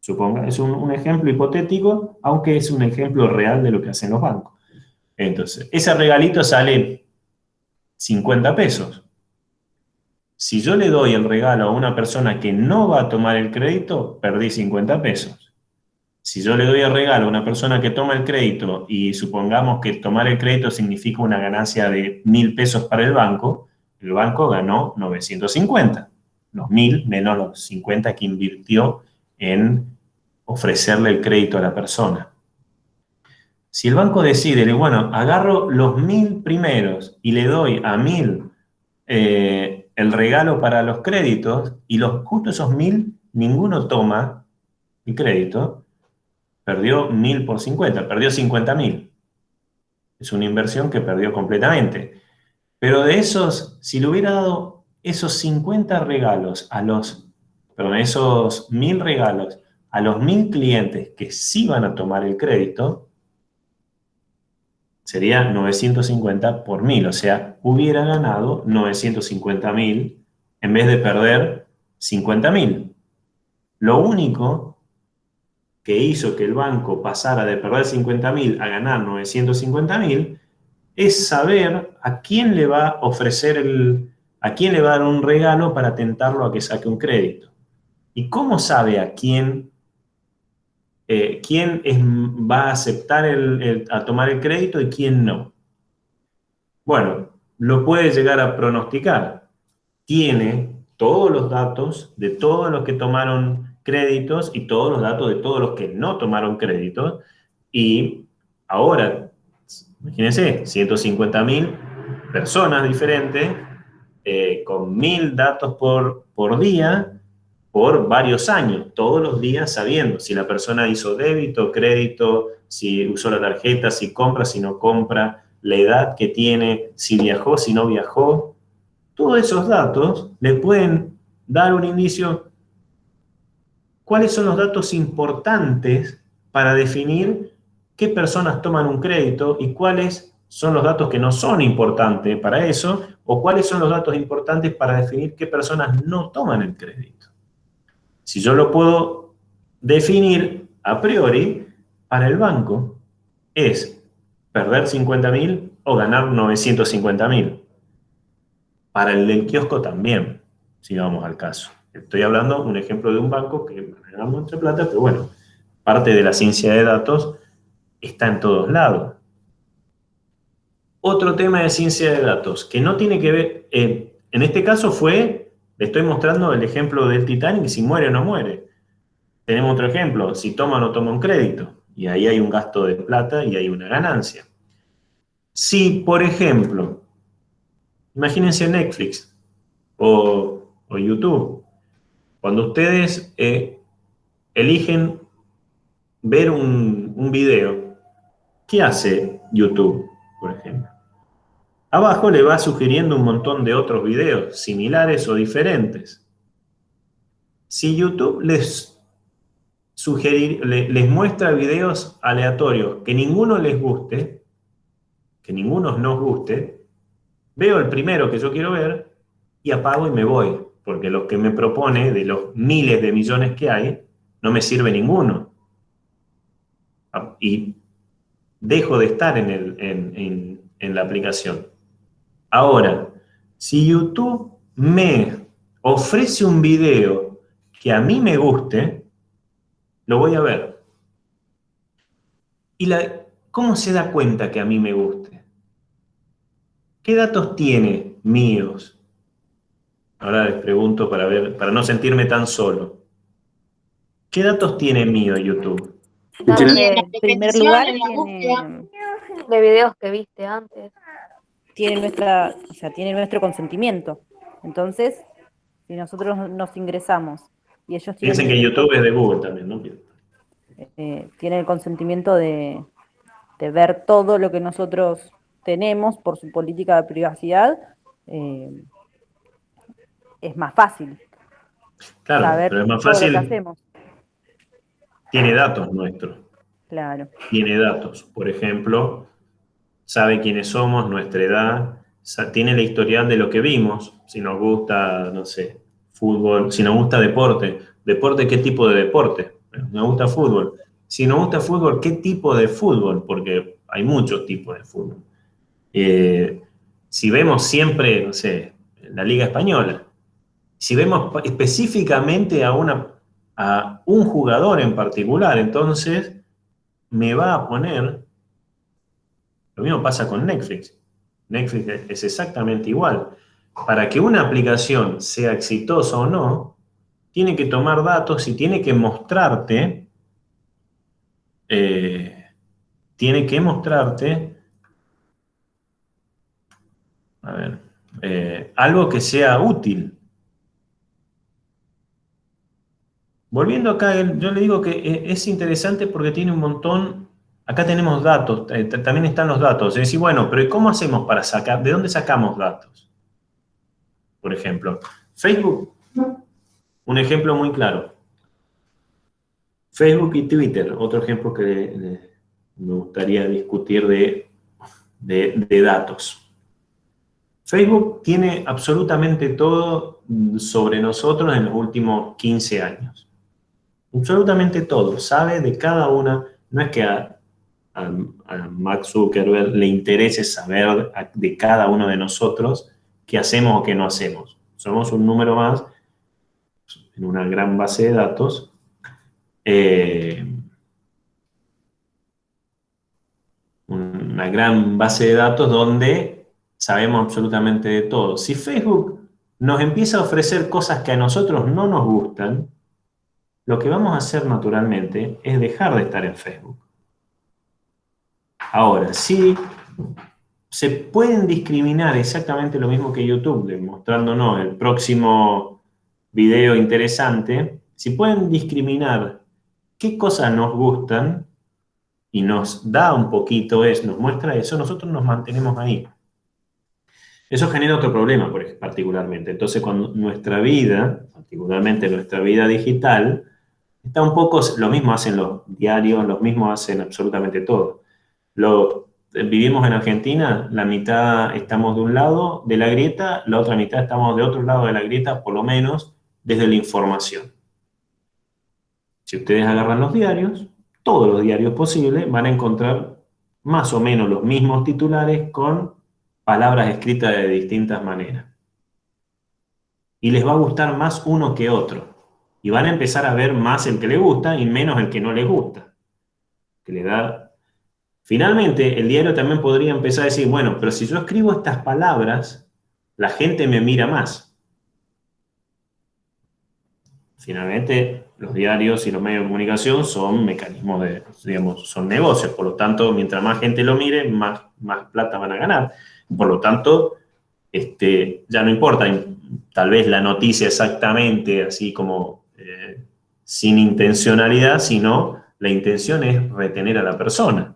Suponga, es un ejemplo hipotético, aunque es un ejemplo real de lo que hacen los bancos. Entonces, ese regalito sale 50 pesos. Si yo le doy el regalo a una persona que no va a tomar el crédito, perdí 50 pesos. Si yo le doy el regalo a una persona que toma el crédito y supongamos que tomar el crédito significa una ganancia de 1.000 pesos para el banco ganó 950. Los 1.000 menos los 50 que invirtió en ofrecerle el crédito a la persona. Si el banco decide, bueno, agarro los 1.000 primeros y le doy a 1.000 el regalo para los créditos, y justo esos 1.000, ninguno toma el crédito, perdió 1.000 por 50, perdió 50.000. Es una inversión que perdió completamente. Pero de esos, si le hubiera dado esos 50 regalos esos 1.000 regalos a los 1.000 clientes que sí van a tomar el crédito, sería 950 por 1.000, o sea, hubiera ganado 950.000 en vez de perder 50.000. Lo único que hizo que el banco pasara de perder 50.000 a ganar 950.000 es saber a quién le va a ofrecer a quién le va a dar un regalo para tentarlo a que saque un crédito. ¿Y cómo sabe a quién va a aceptar a tomar el crédito y quién no? Bueno, lo puede llegar a pronosticar. Tiene todos los datos de todos los que tomaron créditos y todos los datos de todos los que no tomaron créditos. Y ahora, imagínense, 150.000 personas diferentes con 1.000 datos por día por varios años, todos los días sabiendo si la persona hizo débito, crédito, si usó la tarjeta, si compra, si no compra, la edad que tiene, si viajó, si no viajó. Todos esos datos le pueden dar un indicio cuáles son los datos importantes para definir qué personas toman un crédito y cuáles son los datos que no son importantes para eso, o cuáles son los datos importantes para definir qué personas no toman el crédito. Si yo lo puedo definir a priori, para el banco es perder 50.000 o ganar 950.000. Para el del kiosco también, si vamos al caso. Estoy hablando un ejemplo de un banco que gana mucha plata, pero bueno, parte de la ciencia de datos está en todos lados. Otro tema de ciencia de datos, que no tiene que ver, en este caso le estoy mostrando el ejemplo del Titanic, si muere o no muere. Tenemos otro ejemplo, si toma o no toma un crédito, y ahí hay un gasto de plata y hay una ganancia. Si, por ejemplo, imagínense Netflix o YouTube, cuando ustedes eligen ver un video, ¿qué hace YouTube, por ejemplo? Abajo le va sugiriendo un montón de otros videos, similares o diferentes. Si YouTube les muestra videos aleatorios que ninguno les guste, que ninguno nos guste, veo el primero que yo quiero ver y apago y me voy, porque los que me propone, de los miles de millones que hay, no me sirve ninguno. Y dejo de estar en la aplicación. Ahora, si YouTube me ofrece un video que a mí me guste, lo voy a ver. ¿Y cómo se da cuenta que a mí me guste? ¿Qué datos tiene míos? Ahora les pregunto para no sentirme tan solo. ¿Qué datos tiene mío YouTube? Datos Y en la de primer repetición, lugar en la búsqueda. tiene, videos que viste antes. tiene nuestro consentimiento. Entonces, si nosotros nos ingresamos y ellos Piensen que tienen, YouTube es de Google también, ¿no? tienen el consentimiento de ver todo lo que nosotros tenemos por su política de privacidad, es más fácil Claro, saber pero es más todo lo que fácil, hacemos. tiene datos nuestros. Claro. Tiene datos. Por ejemplo, sabe quiénes somos, nuestra edad, tiene la historial de lo que vimos, si nos gusta, no sé, fútbol, si nos gusta deporte. ¿Deporte qué tipo de deporte? Nos gusta fútbol. Si nos gusta fútbol, ¿qué tipo de fútbol? Porque hay muchos tipos de fútbol. Si vemos siempre, no sé, la Liga Española, si vemos específicamente a un jugador en particular, entonces me va a poner. Lo mismo pasa con Netflix. Netflix es exactamente igual. Para que una aplicación sea exitosa o no, tiene que tomar datos y tiene que mostrarte, a ver, algo que sea útil. Volviendo acá, yo le digo que es interesante porque tiene un montón. Acá tenemos datos, también están los datos. Es decir, bueno, pero ¿cómo hacemos para sacar? ¿De dónde sacamos datos? Por ejemplo, Facebook, un ejemplo muy claro. Facebook y Twitter, otro ejemplo que me gustaría discutir de datos. Facebook tiene absolutamente todo sobre nosotros en los últimos 15 años. Absolutamente todo. Sabe de cada una. No es que a Mark Zuckerberg le interese saber de cada uno de nosotros qué hacemos o qué no hacemos. Somos un número más en una gran base de datos. Una gran base de datos donde sabemos absolutamente de todo. Si Facebook nos empieza a ofrecer cosas que a nosotros no nos gustan, lo que vamos a hacer naturalmente es dejar de estar en Facebook. Ahora, sí, se pueden discriminar exactamente lo mismo que YouTube, mostrándonos el próximo video interesante. Si pueden discriminar qué cosas nos gustan y nos da un poquito nos muestra eso, nosotros nos mantenemos ahí. Eso genera otro problema, particularmente. Entonces, cuando nuestra vida, particularmente nuestra vida digital, está un poco, lo mismo hacen los diarios, lo mismo hacen absolutamente todo. Vivimos en Argentina, la mitad estamos de un lado de la grieta, la otra mitad estamos de otro lado de la grieta, por lo menos desde la información. Si ustedes agarran los diarios, todos los diarios posibles, van a encontrar más o menos los mismos titulares con palabras escritas de distintas maneras. Y les va a gustar más uno que otro. Y van a empezar a ver más el que les gusta y menos el que no les gusta. Que le da Finalmente, el diario también podría empezar a decir, bueno, pero si yo escribo estas palabras, la gente me mira más. Finalmente, los diarios y los medios de comunicación son mecanismos de, digamos, son negocios. Por lo tanto, mientras más gente lo mire, más plata van a ganar. Por lo tanto, ya no importa tal vez la noticia exactamente, así como sin intencionalidad, sino la intención es retener a la persona.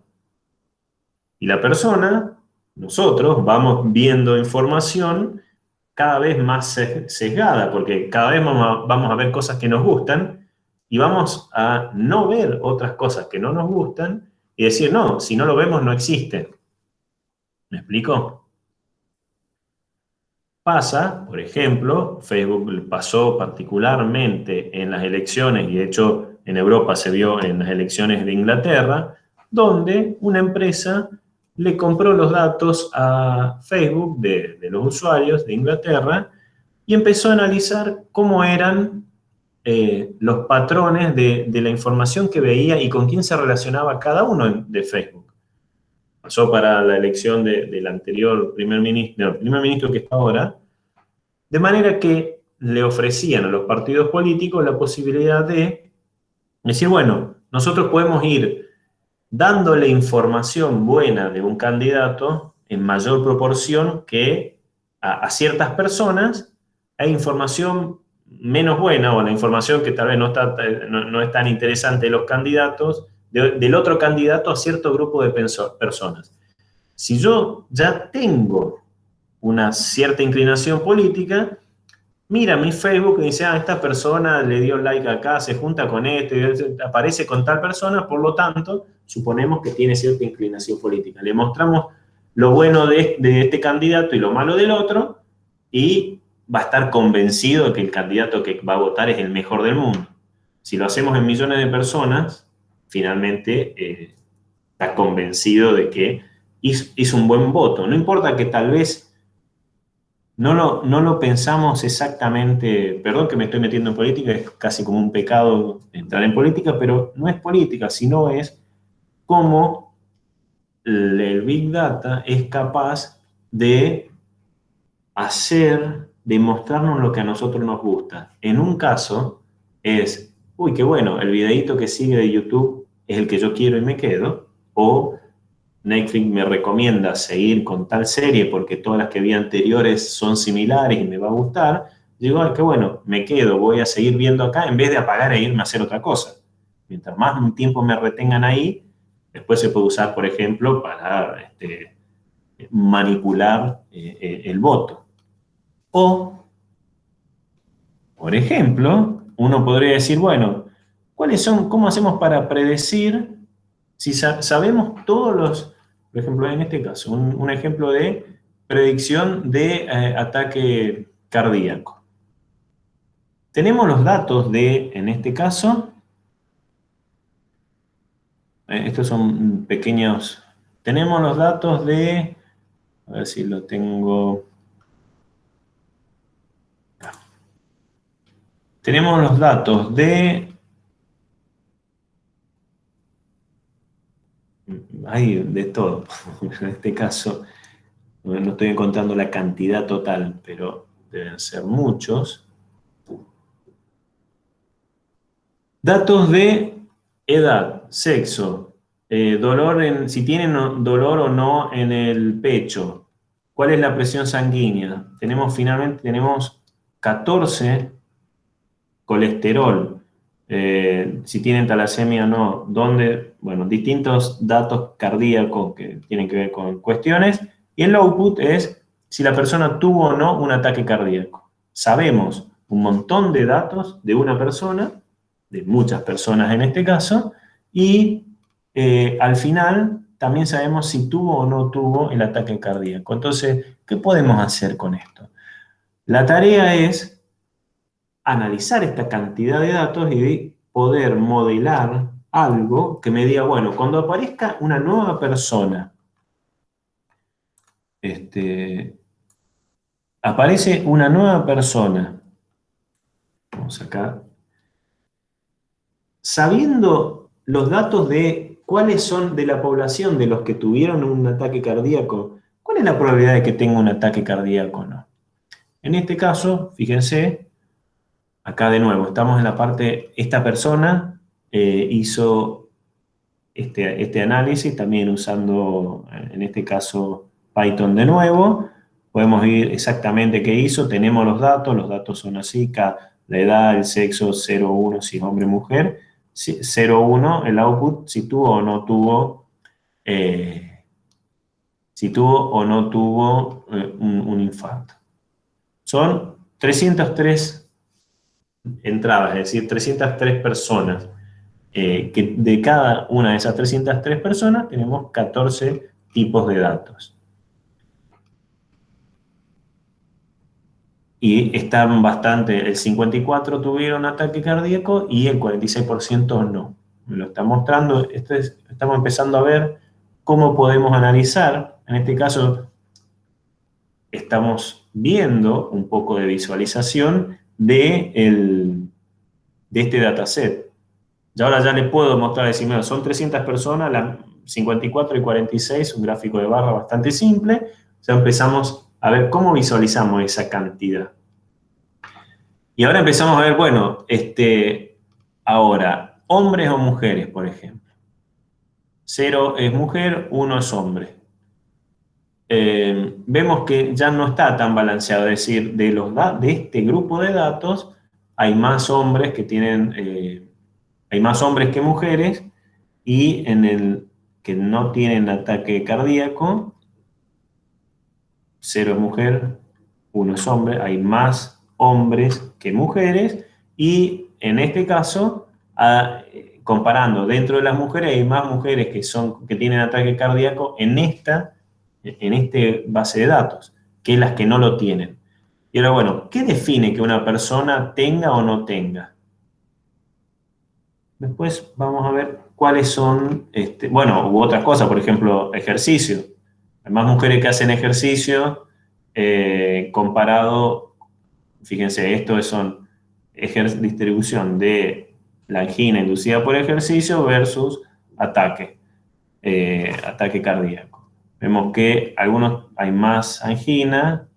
Y la persona, nosotros, vamos viendo información cada vez más sesgada, porque cada vez vamos a ver cosas que nos gustan y vamos a no ver otras cosas que no nos gustan y decir, no, si no lo vemos no existe. ¿Me explico? Pasa, por ejemplo, Facebook pasó particularmente en las elecciones, y de hecho en Europa se vio en las elecciones de Inglaterra, donde una empresa le compró los datos a Facebook de los usuarios de Inglaterra y empezó a analizar cómo eran los patrones de la información que veía y con quién se relacionaba cada uno de Facebook. Pasó para la elección del anterior primer ministro, el primer ministro que está ahora, de manera que le ofrecían a los partidos políticos la posibilidad de decir, bueno, nosotros podemos ir dándole información buena de un candidato en mayor proporción que a ciertas personas, hay información menos buena o la información que tal vez no es tan interesante de los candidatos, del otro candidato a cierto grupo de personas. Si yo ya tengo una cierta inclinación política, mira mi Facebook y dice, esta persona le dio like acá, se junta con aparece con tal persona, por lo tanto, suponemos que tiene cierta inclinación política. Le mostramos lo bueno de este candidato y lo malo del otro, y va a estar convencido de que el candidato que va a votar es el mejor del mundo. Si lo hacemos en millones de personas, finalmente está convencido de que hizo un buen voto. No importa que tal vez no lo pensamos exactamente, perdón que me estoy metiendo en política, es casi como un pecado entrar en política, pero no es política, sino es cómo el Big Data es capaz de de mostrarnos lo que a nosotros nos gusta. En un caso es, uy, qué bueno, el videíto que sigue de YouTube es el que yo quiero y me quedo, o Netflix me recomienda seguir con tal serie porque todas las que vi anteriores son similares y me va a gustar, digo, qué bueno, me quedo, voy a seguir viendo acá en vez de apagar e irme a hacer otra cosa. Mientras más tiempo me retengan ahí, después se puede usar, por ejemplo, para manipular el voto. O, por ejemplo, uno podría decir, bueno, ¿cómo hacemos para predecir si sabemos todos los, por ejemplo, en este caso, un ejemplo de predicción de ataque cardíaco? Tenemos los datos en este caso, estos son pequeños, tenemos los datos a ver si lo tengo, tenemos los datos hay de todo, en este caso no estoy encontrando la cantidad total, pero deben ser muchos. Datos de edad, sexo, si tienen dolor o no en el pecho, cuál es la presión sanguínea. Finalmente tenemos 14 colesterol, si tienen talasemia o no, bueno, distintos datos cardíacos que tienen que ver con cuestiones, y el output es si la persona tuvo o no un ataque cardíaco. Sabemos un montón de datos de una persona, de muchas personas en este caso, y al final también sabemos si tuvo o no tuvo el ataque cardíaco. Entonces, ¿qué podemos hacer con esto? La tarea es analizar esta cantidad de datos y poder modelar algo que me diga, bueno, cuando aparezca una nueva persona, aparece una nueva persona, vamos acá, sabiendo los datos de ¿cuáles son de la población de los que tuvieron un ataque cardíaco? ¿Cuál es la probabilidad de que tenga un ataque cardíaco o no? En este caso, fíjense, acá de nuevo, estamos en la parte, esta persona hizo este análisis también usando, en este caso, Python de nuevo. Podemos ver exactamente qué hizo, tenemos los datos son así, la edad, el sexo, 0, 1, si es hombre o mujer, 0, 1, el output, si tuvo o no tuvo un infarto. Son 303 entradas, es decir, 303 personas. Que de cada una de esas 303 personas tenemos 14 tipos de datos. Y están bastante, el 54% tuvieron ataque cardíaco y el 46% no. Me lo está mostrando, estamos empezando a ver cómo podemos analizar. En este caso, estamos viendo un poco de visualización de este dataset. Y ahora ya le puedo mostrar, decir, mira, son 300 personas, 54 y 46, un gráfico de barra bastante simple. Ya empezamos a ver cómo visualizamos esa cantidad. Y ahora empezamos a ver, bueno, ahora, hombres o mujeres, por ejemplo. 0 es mujer, 1 es hombre. Vemos que ya no está tan balanceado, es decir, de este grupo de datos hay más hombres que tienen, hay más hombres que mujeres, y en el que no tienen ataque cardíaco, 0 es mujer, 1 es hombre, hay más hombres que mujeres, y en este caso, comparando dentro de las mujeres, hay más mujeres que tienen ataque cardíaco en esta base de datos, que las que no lo tienen. Y ahora, bueno, ¿qué define que una persona tenga o no tenga? Después vamos a ver cuáles son, bueno, u otras cosas, por ejemplo, ejercicio. Hay más mujeres que hacen ejercicio comparado, fíjense, esto son distribución de la angina inducida por ejercicio versus ataque cardíaco. Vemos que hay más angina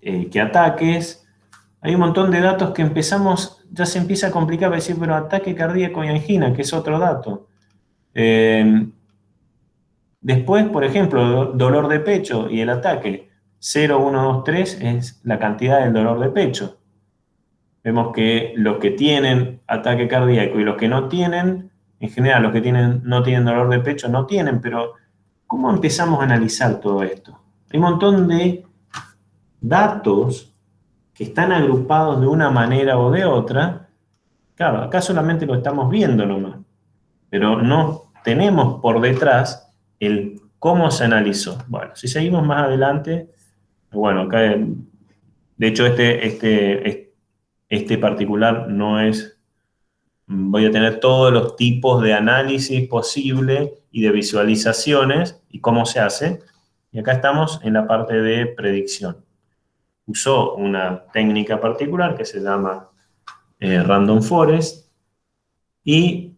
que ataques. Hay un montón de datos que ya se empieza a complicar, para decir, pero ataque cardíaco y angina, que es otro dato. Después, por ejemplo, dolor de pecho y el ataque. 0, 1, 2, 3 es la cantidad del dolor de pecho. Vemos que los que tienen ataque cardíaco y los que no tienen, en general los que no tienen dolor de pecho no tienen, pero ¿cómo empezamos a analizar todo esto? Hay un montón de datos que están agrupados de una manera o de otra. Claro, acá solamente lo estamos viendo nomás, pero no tenemos por detrás el cómo se analizó. Bueno, si seguimos más adelante, bueno, acá, de hecho, este particular no es, voy a tener todos los tipos de análisis posible y de visualizaciones y cómo se hace. Y acá estamos en la parte de predicción. Usó una técnica particular que se llama Random Forest y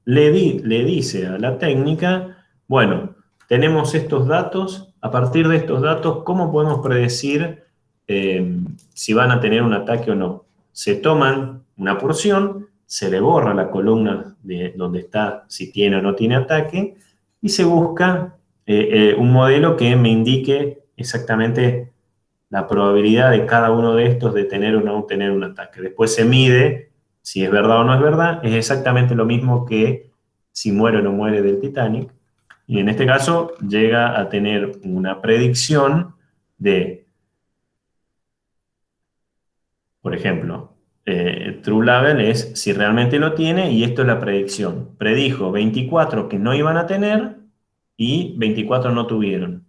le dice a la técnica, bueno, tenemos estos datos, a partir de estos datos, ¿cómo podemos predecir si van a tener un ataque o no? Se toman una porción, se le borra la columna de donde está si tiene o no tiene ataque, y se busca un modelo que me indique exactamente la probabilidad de cada uno de estos de tener o no tener un ataque. Después se mide si es verdad o no es verdad. Es exactamente lo mismo que si muere o no muere del Titanic. Y en este caso llega a tener una predicción de, por ejemplo, True Level es si realmente lo tiene, y esto es la predicción. Predijo 24 que no iban a tener y 24 no tuvieron.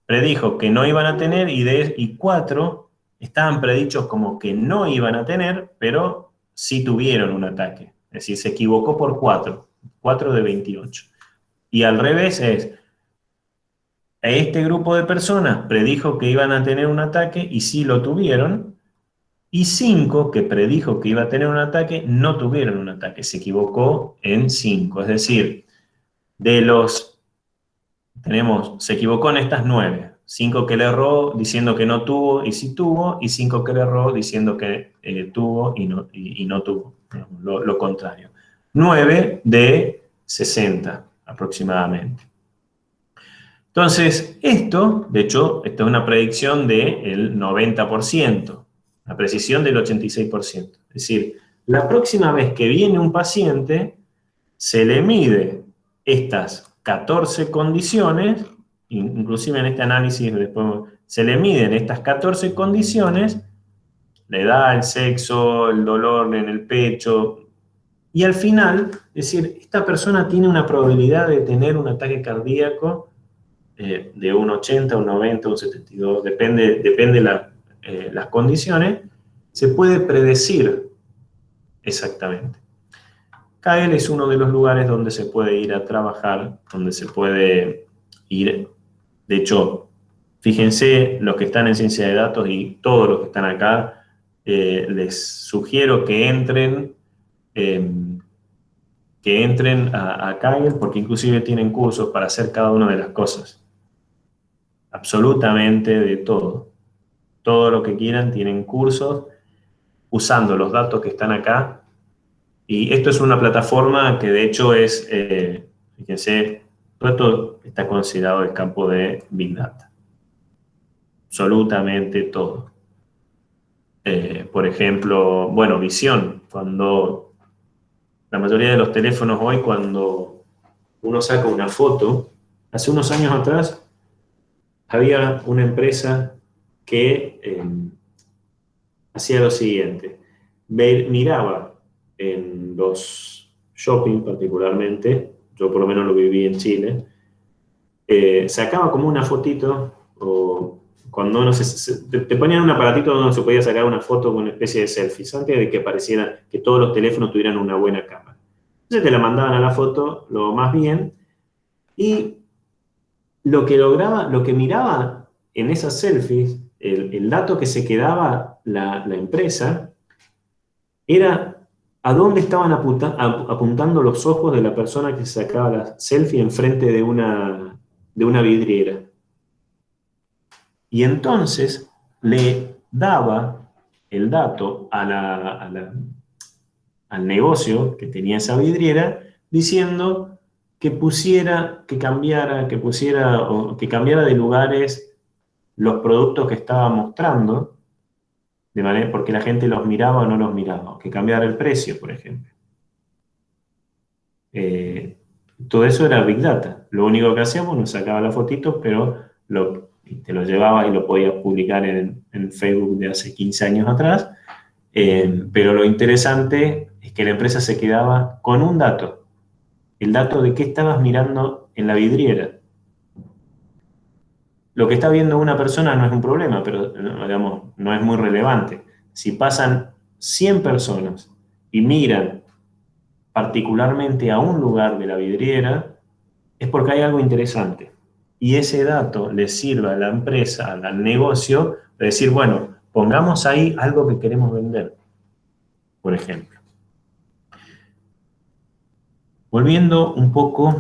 Predijo que no iban a tener y 4 estaban predichos como que no iban a tener, pero sí tuvieron un ataque. Es decir, se equivocó por 4 de 28. Y al revés es, este grupo de personas predijo que iban a tener un ataque y sí lo tuvieron, Y 5, que predijo que iba a tener un ataque, no tuvieron un ataque. Se equivocó en 5. Es decir, se equivocó en estas 9. 5 que le erró diciendo que no tuvo y sí tuvo, y 5 que le erró diciendo que tuvo y no tuvo. Lo contrario. 9 de 60 aproximadamente. Entonces, de hecho, esto es una predicción del 90%, la precisión del 86%. Es decir, la próxima vez que viene un paciente, se le mide estas 14 condiciones, inclusive en este análisis después se le miden estas 14 condiciones, la edad, el sexo, el dolor en el pecho, y al final, es decir, esta persona tiene una probabilidad de tener un ataque cardíaco de un 80, un 90, un 72, depende las condiciones, se puede predecir exactamente. Kaggle es uno de los lugares donde se puede ir a trabajar, donde se puede ir. De hecho, fíjense los que están en ciencia de datos y todos los que están acá, les sugiero que entren a Kaggle, porque inclusive tienen cursos para hacer cada una de las cosas. Absolutamente de todo. Todo lo que quieran, tienen cursos usando los datos que están acá. Y esto es una plataforma que de hecho es, fíjense, todo esto está considerado el campo de Big Data. Absolutamente todo. Por ejemplo, bueno, visión. Cuando la mayoría de los teléfonos hoy, cuando uno saca una foto, hace unos años atrás, había una empresa que hacía lo siguiente. Miraba en los shopping particularmente, yo por lo menos lo viví en Chile, sacaba como una fotito, o cuando uno te ponían un aparatito donde se podía sacar una foto con una especie de selfies, antes de que pareciera que todos los teléfonos tuvieran una buena cámara. Entonces te la mandaban a la foto lo más bien, y lo que miraba en esas selfies, el dato que se quedaba la empresa, era a dónde estaban apuntando los ojos de la persona que se sacaba la selfie enfrente de una vidriera. Y entonces le daba el dato al negocio que tenía esa vidriera, diciendo que cambiara de lugares los productos que estaba mostrando, de manera porque la gente los miraba o no los miraba, que cambiara el precio, por ejemplo. Todo eso era Big Data. Lo único que hacíamos, nos sacaba la fotito, pero te lo llevaba y lo podías publicar en Facebook de hace 15 años atrás. Pero lo interesante es que la empresa se quedaba con un dato, el dato de qué estabas mirando en la vidriera. Lo que está viendo una persona no es un problema, pero digamos, no es muy relevante. Si pasan 100 personas y miran particularmente a un lugar de la vidriera, es porque hay algo interesante. Y ese dato le sirve a la empresa, al negocio, de decir, bueno, pongamos ahí algo que queremos vender, por ejemplo. Volviendo un poco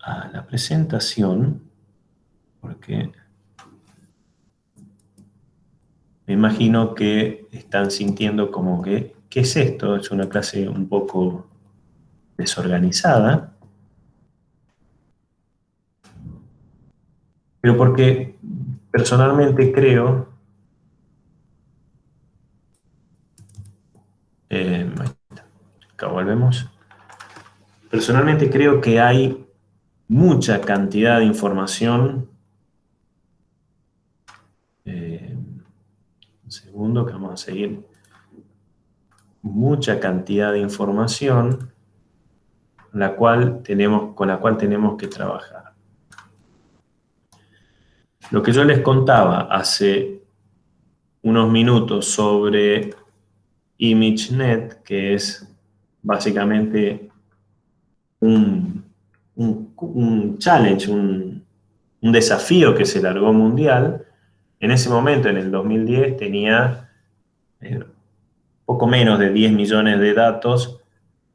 a la presentación, porque me imagino que están sintiendo como que, ¿qué es esto? Es una clase un poco desorganizada, pero porque personalmente creo, acá volvemos, personalmente creo que hay mucha cantidad de información. Un segundo que vamos a seguir. Mucha cantidad de información con la cual tenemos que trabajar. Lo que yo les contaba hace unos minutos sobre ImageNet, que es básicamente un challenge, un desafío que se largó mundial. En ese momento, en el 2010, tenía poco menos de 10 millones de datos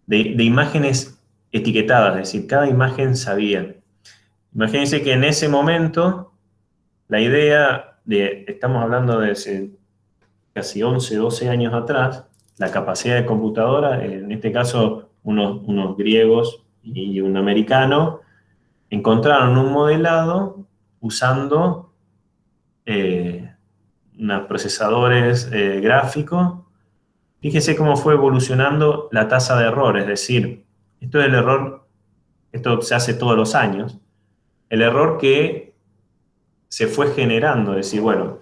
de imágenes etiquetadas, es decir, cada imagen sabía. Imagínense que en ese momento la idea estamos hablando de hace casi 11, 12 años atrás, la capacidad de computadora, en este caso unos griegos y un americano, encontraron un modelado usando unos procesadores gráficos. Fíjese cómo fue evolucionando la tasa de error, es decir, esto es el error, esto se hace todos los años, el error que se fue generando, es decir, bueno,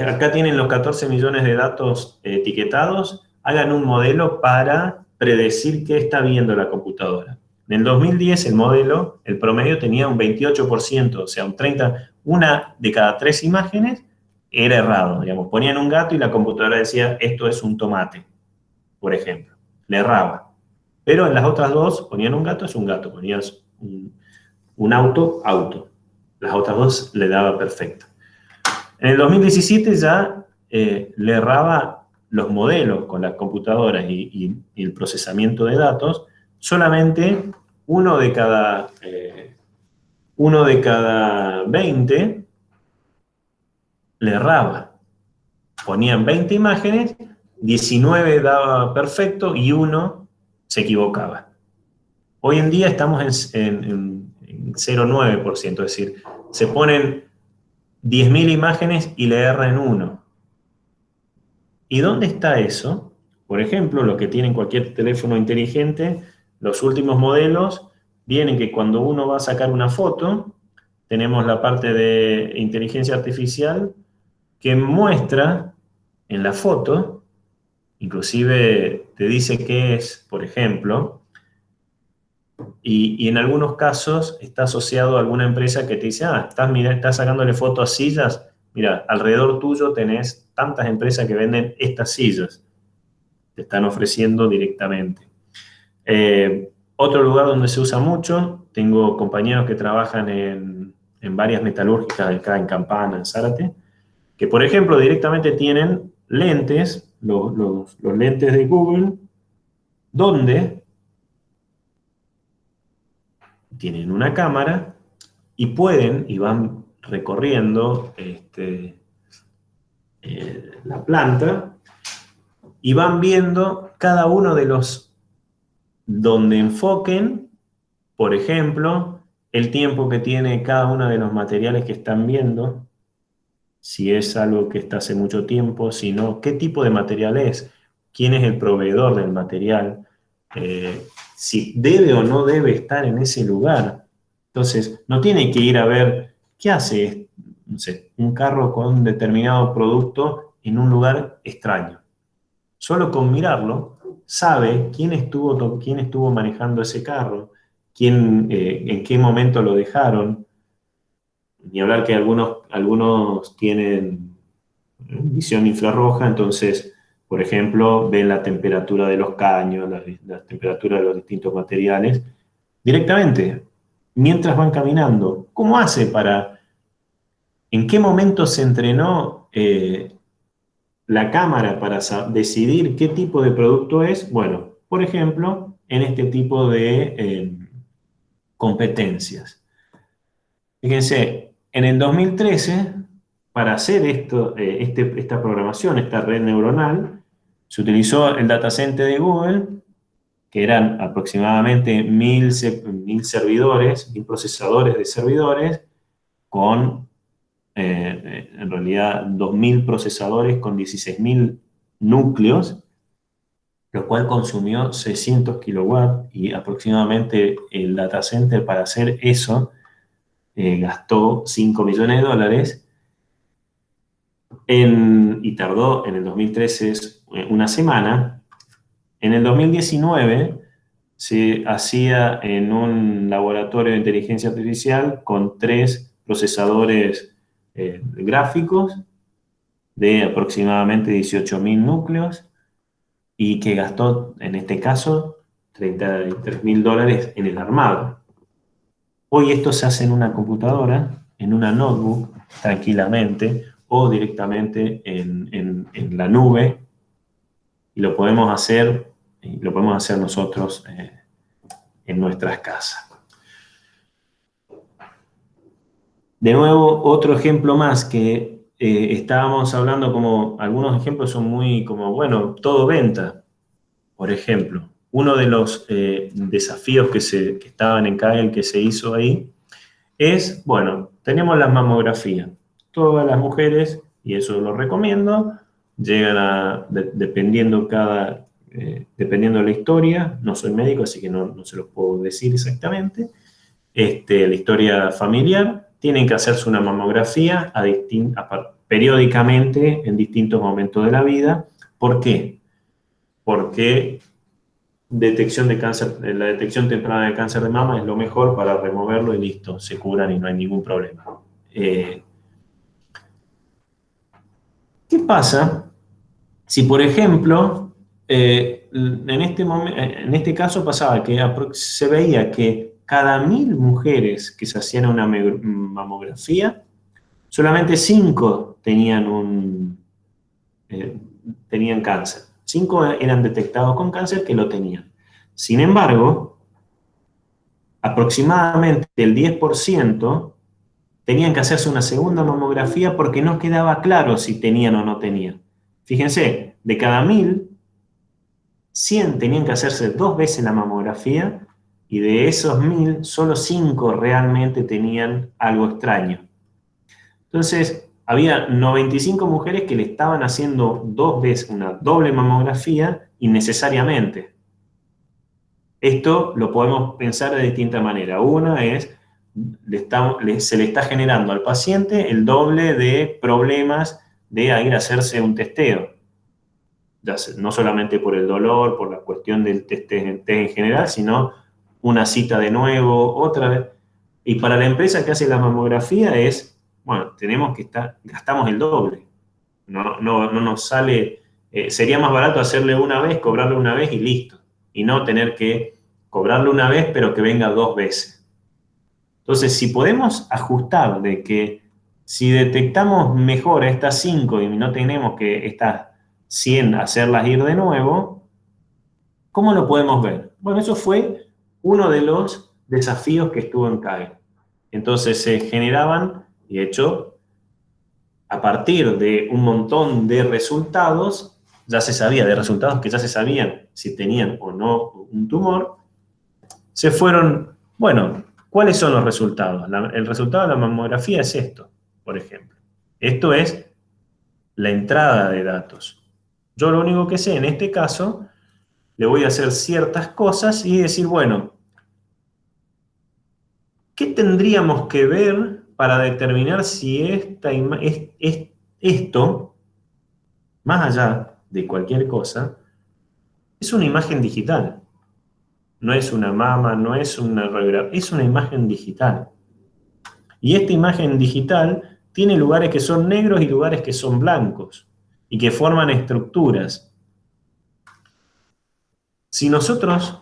acá tienen los 14 millones de datos etiquetados, hagan un modelo para predecir qué está viendo la computadora. En el 2010 el modelo, el promedio tenía un 28%, o sea, un 30%, una de cada 3 imágenes era errado, digamos, ponían un gato y la computadora decía, esto es un tomate, por ejemplo, le erraba. Pero en las otras dos, ponían un gato, es un gato, ponías un auto, auto. Las otras dos le daba perfecto. En el 2017 ya le erraba los modelos con las computadoras y el procesamiento de datos, solamente uno de cada 20 le erraba. Ponían 20 imágenes, 19 daba perfecto y uno se equivocaba. Hoy en día estamos en 0,9%, es decir, se ponen 10.000 imágenes y le erran uno. ¿Y dónde está eso? Por ejemplo, lo que tiene cualquier teléfono inteligente, los últimos modelos, vienen que cuando uno va a sacar una foto, tenemos la parte de inteligencia artificial que muestra en la foto, inclusive te dice qué es, por ejemplo, y en algunos casos está asociado a alguna empresa que te dice, estás sacándole fotos a sillas, mira, alrededor tuyo tenés tantas empresas que venden estas sillas, te están ofreciendo directamente. Otro lugar donde se usa mucho, tengo compañeros que trabajan en varias metalúrgicas acá en Campana, en Zárate, que por ejemplo directamente tienen lentes, los lentes de Google, donde tienen una cámara y pueden, y van recorriendo la planta, y van viendo cada uno de los, donde enfoquen, por ejemplo, el tiempo que tiene cada uno de los materiales que están viendo, si es algo que está hace mucho tiempo, si no, qué tipo de material es, quién es el proveedor del material, si debe o no debe estar en ese lugar. Entonces, no tiene que ir a ver qué hace, no sé, un carro con un determinado producto en un lugar extraño. Solo con mirarlo, sabe quién estuvo manejando ese carro, en qué momento lo dejaron. Ni hablar que algunos tienen visión infrarroja, entonces, por ejemplo, ven la temperatura de los caños, la temperatura de los distintos materiales, directamente, mientras van caminando. ¿Cómo hace en qué momento se entrenó la cámara para decidir qué tipo de producto es? Bueno, por ejemplo, en este tipo de competencias. Fíjense, en el 2013, para hacer esta programación, esta red neuronal, se utilizó el datacenter de Google, que eran aproximadamente 1.000 servidores, 1.000 procesadores de servidores, con en realidad 2.000 procesadores con 16.000 núcleos, lo cual consumió 600 kilowatts y aproximadamente el datacenter para hacer eso gastó $5 millones y tardó en el 2013 una semana. En el 2019 se hacía en un laboratorio de inteligencia artificial con 3 procesadores gráficos de aproximadamente 18.000 núcleos y que gastó, en este caso, $33.000 en el armado. Hoy esto se hace en una computadora, en una notebook, tranquilamente, o directamente en la nube, y lo podemos hacer nosotros en nuestras casas. De nuevo, otro ejemplo más que estábamos hablando, como algunos ejemplos son muy como, bueno, todo venta, por ejemplo. Uno de los desafíos que estaban en Kaggle, que se hizo ahí, es, bueno, tenemos la mamografía. Todas las mujeres, y eso lo recomiendo, llegan a, dependiendo de la historia, no soy médico, así que no se los puedo decir exactamente, la historia familiar, tienen que hacerse una mamografía periódicamente en distintos momentos de la vida. ¿Por qué? Porque la detección temprana de cáncer de mama es lo mejor para removerlo y listo, se curan y no hay ningún problema. ¿Qué pasa si, por ejemplo, en este caso pasaba que se veía que cada 1000 mujeres que se hacían una mamografía, solamente 5 tenían cáncer. 5 eran detectados con cáncer que lo tenían. Sin embargo, aproximadamente el 10% tenían que hacerse una segunda mamografía porque no quedaba claro si tenían o no tenían. Fíjense, de cada 1000, 100 tenían que hacerse 2 veces la mamografía y de esos 1000, solo 5 realmente tenían algo extraño. Entonces, había 95 mujeres que le estaban haciendo 2 veces una doble mamografía innecesariamente. Esto lo podemos pensar de distinta manera. Una es, se le está generando al paciente el doble de problemas de ir a hacerse un testeo. No solamente por el dolor, por la cuestión del test en general, sino una cita de nuevo, otra vez. Y para la empresa que hace la mamografía es, bueno, gastamos el doble. No nos sale, sería más barato hacerle una vez, cobrarle una vez y listo. Y no tener que cobrarle una vez, pero que venga 2 veces. Entonces, si podemos ajustar de que si detectamos mejor a estas 5 y no tenemos que estas 100 hacerlas ir de nuevo, ¿cómo lo podemos ver? Bueno, eso fue uno de los desafíos que estuvo en Kaggle. Entonces se generaban, y de hecho, a partir de un montón de resultados, de resultados que ya se sabían si tenían o no un tumor, se fueron, bueno, ¿cuáles son los resultados? El resultado de la mamografía es esto, por ejemplo. Esto es la entrada de datos. Yo lo único que sé en este caso, le voy a hacer ciertas cosas y decir, bueno, ¿qué tendríamos que ver para determinar si esto, más allá de cualquier cosa, es una imagen digital? No es una mama, no es una radiografía, es una imagen digital. Y esta imagen digital tiene lugares que son negros y lugares que son blancos y que forman estructuras. Si nosotros,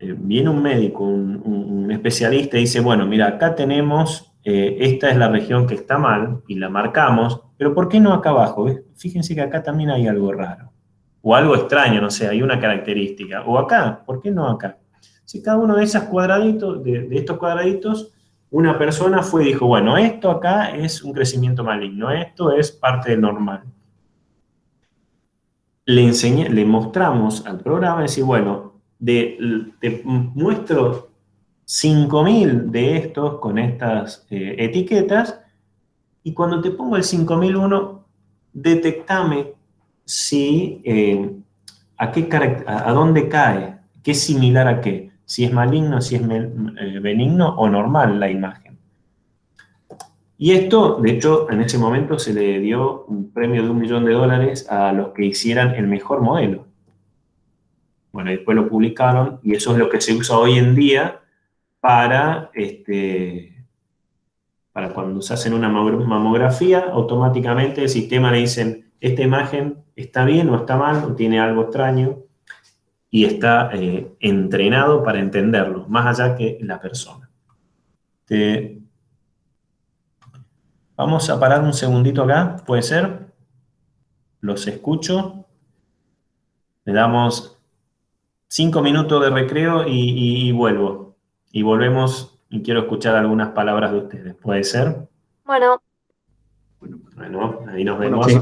viene un médico, un especialista y dice, bueno, mira, acá tenemos, esta es la región que está mal y la marcamos, pero ¿por qué no acá abajo? Fíjense que acá también hay algo raro. O algo extraño, no sé, hay una característica. O acá, ¿por qué no acá? Si cada uno de esos cuadraditos, de estos cuadraditos, una persona fue y dijo, bueno, esto acá es un crecimiento maligno, esto es parte del normal. Le mostramos al programa y decir, bueno, te muestro 5000 de estos con estas etiquetas y cuando te pongo el 5001, detectame si, a dónde cae, qué es similar a qué, si es maligno, si es benigno o normal la imagen. Y esto, de hecho, en ese momento se le dio un premio de $1 millón a los que hicieran el mejor modelo. Bueno, después lo publicaron y eso es lo que se usa hoy en día para cuando se hacen una mamografía, automáticamente el sistema le dicen, esta imagen está bien o está mal o tiene algo extraño y está entrenado para entenderlo, más allá que la persona. Vamos a parar un segundito acá, ¿puede ser? Los escucho. Le damos 5 minutos de recreo y vuelvo. Y volvemos y quiero escuchar algunas palabras de ustedes. ¿Puede ser? Bueno, Bueno, ahí nos Bueno, vemos. sí.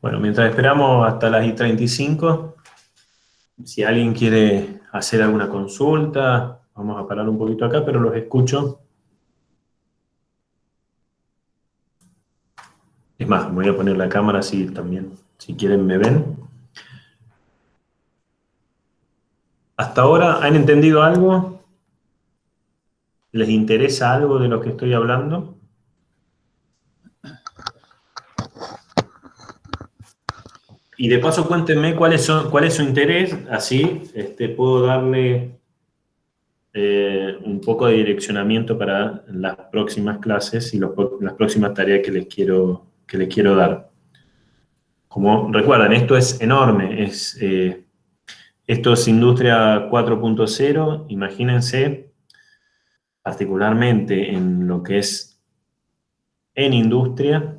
Bueno, mientras esperamos hasta las y 35, si alguien quiere hacer alguna consulta, vamos a parar un poquito acá, pero los escucho. Es más, me voy a poner la cámara así también, si quieren me ven. ¿Hasta ahora han entendido algo? ¿Les interesa algo de lo que estoy hablando? Y de paso cuéntenme cuál es su interés, así puedo darle un poco de direccionamiento para las próximas clases y las próximas tareas que les quiero dar. Como recuerdan, esto es enorme, esto es Industria 4.0, imagínense, particularmente en lo que es en industria,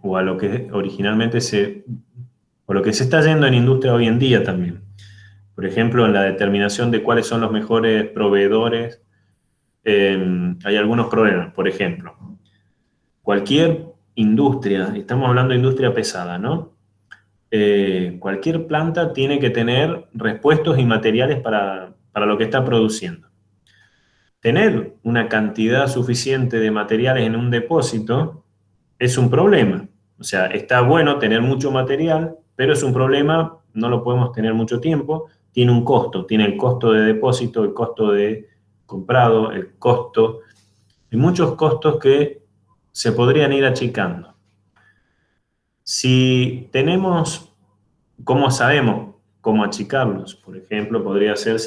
o a lo que originalmente o lo que se está yendo en industria hoy en día también. Por ejemplo, en la determinación de cuáles son los mejores proveedores, hay algunos problemas. Por ejemplo, cualquier industria, estamos hablando de industria pesada, ¿no? Cualquier planta tiene que tener repuestos y materiales para lo que está produciendo. Tener una cantidad suficiente de materiales en un depósito es un problema. O sea, está bueno tener mucho material, pero es un problema, no lo podemos tener mucho tiempo, tiene un costo, tiene el costo de depósito, el costo de comprado, el costo, y muchos costos que se podrían ir achicando. Si tenemos, ¿cómo sabemos cómo achicarlos? Por ejemplo, podría ser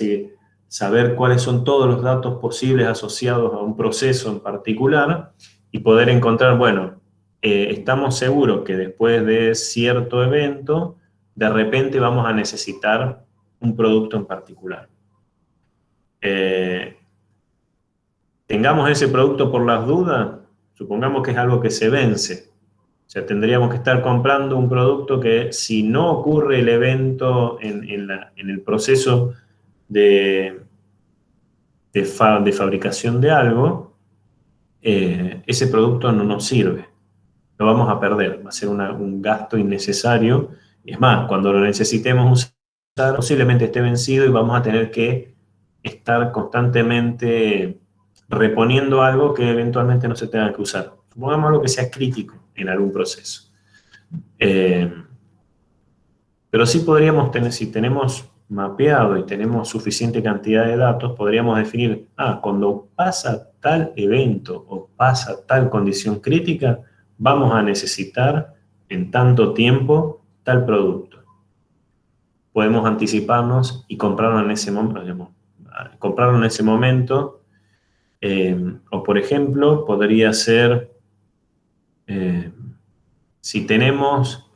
saber cuáles son todos los datos posibles asociados a un proceso en particular y poder encontrar, bueno, estamos seguros que después de cierto evento, de repente vamos a necesitar un producto en particular. Tengamos ese producto por las dudas, supongamos que es algo que se vence. O sea, tendríamos que estar comprando un producto que si no ocurre el evento en el proceso de fabricación de algo, ese producto no nos sirve. Lo vamos a perder, va a ser un gasto innecesario. Es más, cuando lo necesitemos usar, posiblemente esté vencido y vamos a tener que estar constantemente reponiendo algo que eventualmente no se tenga que usar. Supongamos algo que sea crítico en algún proceso. Pero sí podríamos tener, si tenemos mapeado y tenemos suficiente cantidad de datos, podríamos definir, cuando pasa tal evento o pasa tal condición crítica, vamos a necesitar en tanto tiempo tal producto. Podemos anticiparnos y comprarlo en ese momento. O por ejemplo, podría ser, si tenemos,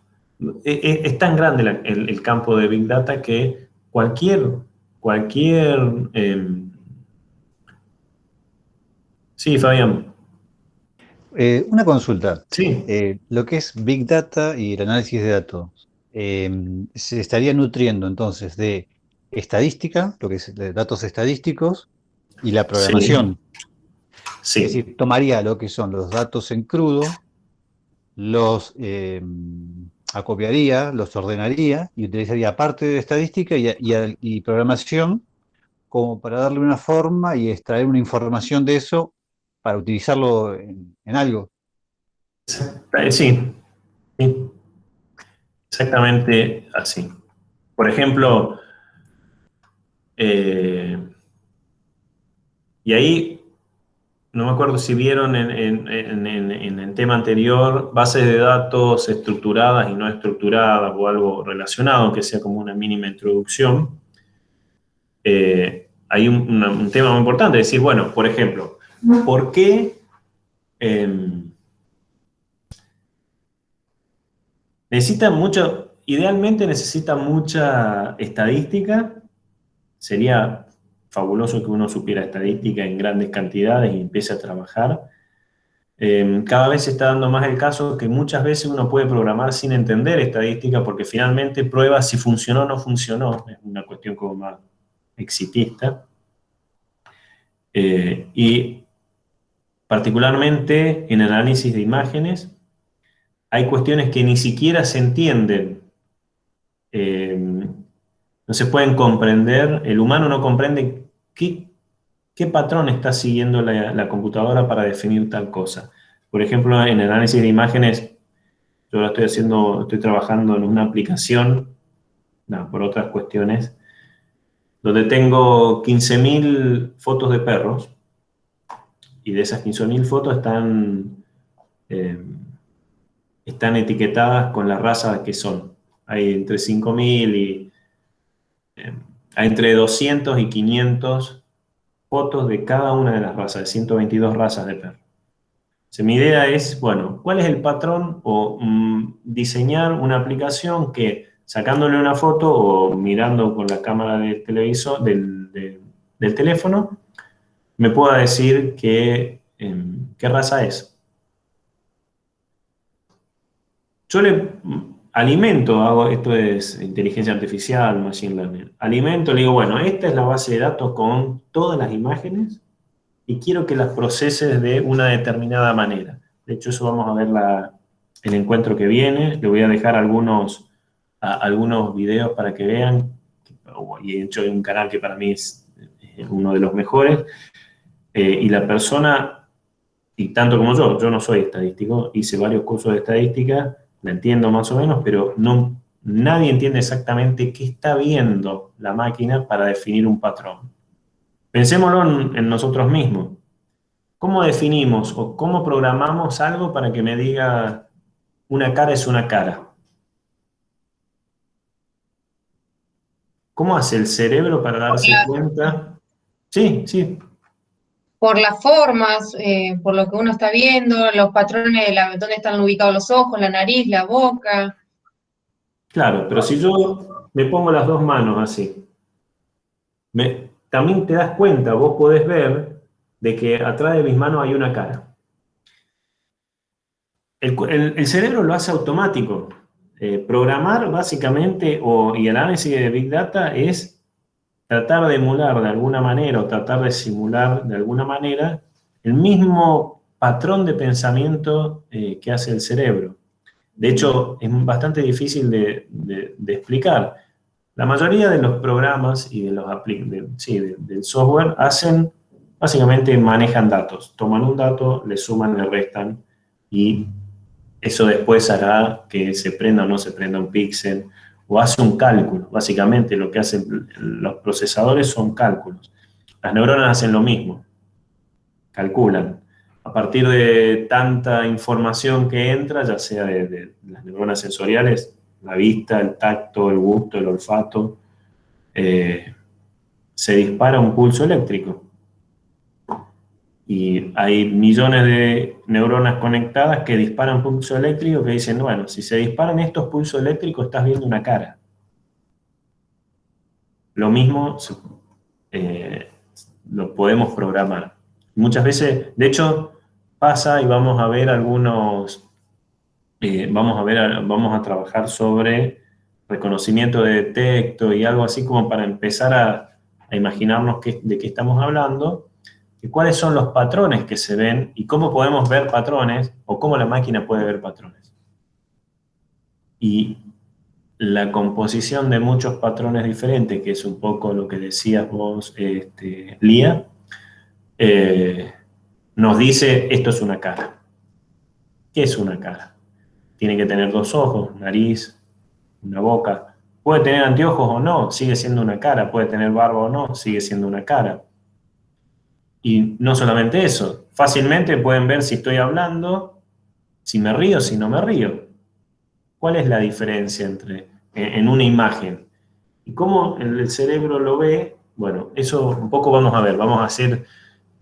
es tan grande el campo de Big Data que cualquier sí, Fabián. Una consulta. Sí, Lo que es Big Data y el análisis de datos, se estaría nutriendo entonces de estadística, lo que es de datos estadísticos, y la sí, programación. Es sí. decir, tomaría lo que son los datos en crudo, los acopiaría, los ordenaría y utilizaría parte de estadística y programación como para darle una forma y extraer una información de eso para utilizarlo en algo. Sí, sí, exactamente así. Por ejemplo, y ahí no me acuerdo si vieron en el tema anterior bases de datos estructuradas y no estructuradas o algo relacionado, aunque sea como una mínima introducción. Hay un tema muy importante, es decir, bueno, por ejemplo, ¿por qué necesita mucho, idealmente necesita mucha estadística? Sería fabuloso que uno supiera estadística en grandes cantidades y empiece a trabajar. Cada vez se está dando más el caso que muchas veces uno puede programar sin entender estadística porque finalmente prueba si funcionó o no funcionó. Es una cuestión como más exitista. Y particularmente en análisis de imágenes hay cuestiones que ni siquiera se entienden. No se pueden comprender, el humano no comprende qué patrón está siguiendo la computadora para definir tal cosa. Por ejemplo, en el análisis de imágenes, yo ahora estoy trabajando en una aplicación, no, por otras cuestiones, donde tengo 15.000 fotos de perros, y de esas 15.000 fotos eh, están etiquetadas con la raza que son. Hay entre 5.000 y eh, hay entre 200 y 500 fotos de cada una de las razas, de 122 razas de perros. Mi idea es, bueno, ¿cuál es el patrón? O diseñar una aplicación que sacándole una foto o mirando con la cámara del televisor, del teléfono, me pueda decir qué raza es. Yo le alimento, esto es inteligencia artificial, machine learning, alimento, le digo, bueno, esta es la base de datos con todas las imágenes y quiero que las proceses de una determinada manera. De hecho, eso vamos a ver el encuentro que viene. Le voy a dejar algunos videos para que vean. Y de hecho hay un canal que para mí es uno de los mejores. Y la persona, y tanto como yo no soy estadístico, hice varios cursos de estadística, la entiendo más o menos, pero nadie entiende exactamente qué está viendo la máquina para definir un patrón. Pensémoslo en nosotros mismos. ¿Cómo definimos o cómo programamos algo para que me diga una cara es una cara? ¿Cómo hace el cerebro para darse cuenta? Sí, sí, Por las formas, por lo que uno está viendo, los patrones, dónde están ubicados los ojos, la nariz, la boca. claro, pero si yo me pongo las dos manos así, también te das cuenta, vos podés ver de que atrás de mis manos hay una cara. El cerebro lo hace automático. Programar básicamente, y el análisis de Big Data es tratar de emular de alguna manera o tratar de simular de alguna manera el mismo patrón de pensamiento que hace el cerebro. De hecho, es bastante difícil de explicar. La mayoría de los programas y del software básicamente manejan datos. Toman un dato, le suman, le restan y eso después hará que se prenda o no se prenda un píxel o hace un cálculo. Básicamente lo que hacen los procesadores son cálculos. Las neuronas hacen lo mismo, calculan. A partir de tanta información que entra, ya sea de las neuronas sensoriales, la vista, el tacto, el gusto, el olfato, se dispara un pulso eléctrico. Y hay millones de neuronas conectadas que disparan pulso eléctrico que dicen, bueno, si se disparan estos pulsos eléctricos estás viendo una cara. Lo mismo lo podemos programar. Muchas veces, de hecho, pasa y vamos a ver algunos, vamos a trabajar sobre reconocimiento de texto y algo así como para empezar a imaginarnos de qué estamos hablando, y cuáles son los patrones que se ven y cómo podemos ver patrones o cómo la máquina puede ver patrones. Y la composición de muchos patrones diferentes, que es un poco lo que decías vos, Lía, nos dice, esto es una cara. ¿Qué es una cara? Tiene que tener dos ojos, nariz, una boca. Puede tener anteojos o no, sigue siendo una cara. Puede tener barba o no, sigue siendo una cara. Y no solamente eso, fácilmente pueden ver si estoy hablando, si me río, si no me río. ¿Cuál es la diferencia en una imagen? ¿Y cómo el cerebro lo ve? Bueno, eso un poco vamos a ver. Vamos a hacer,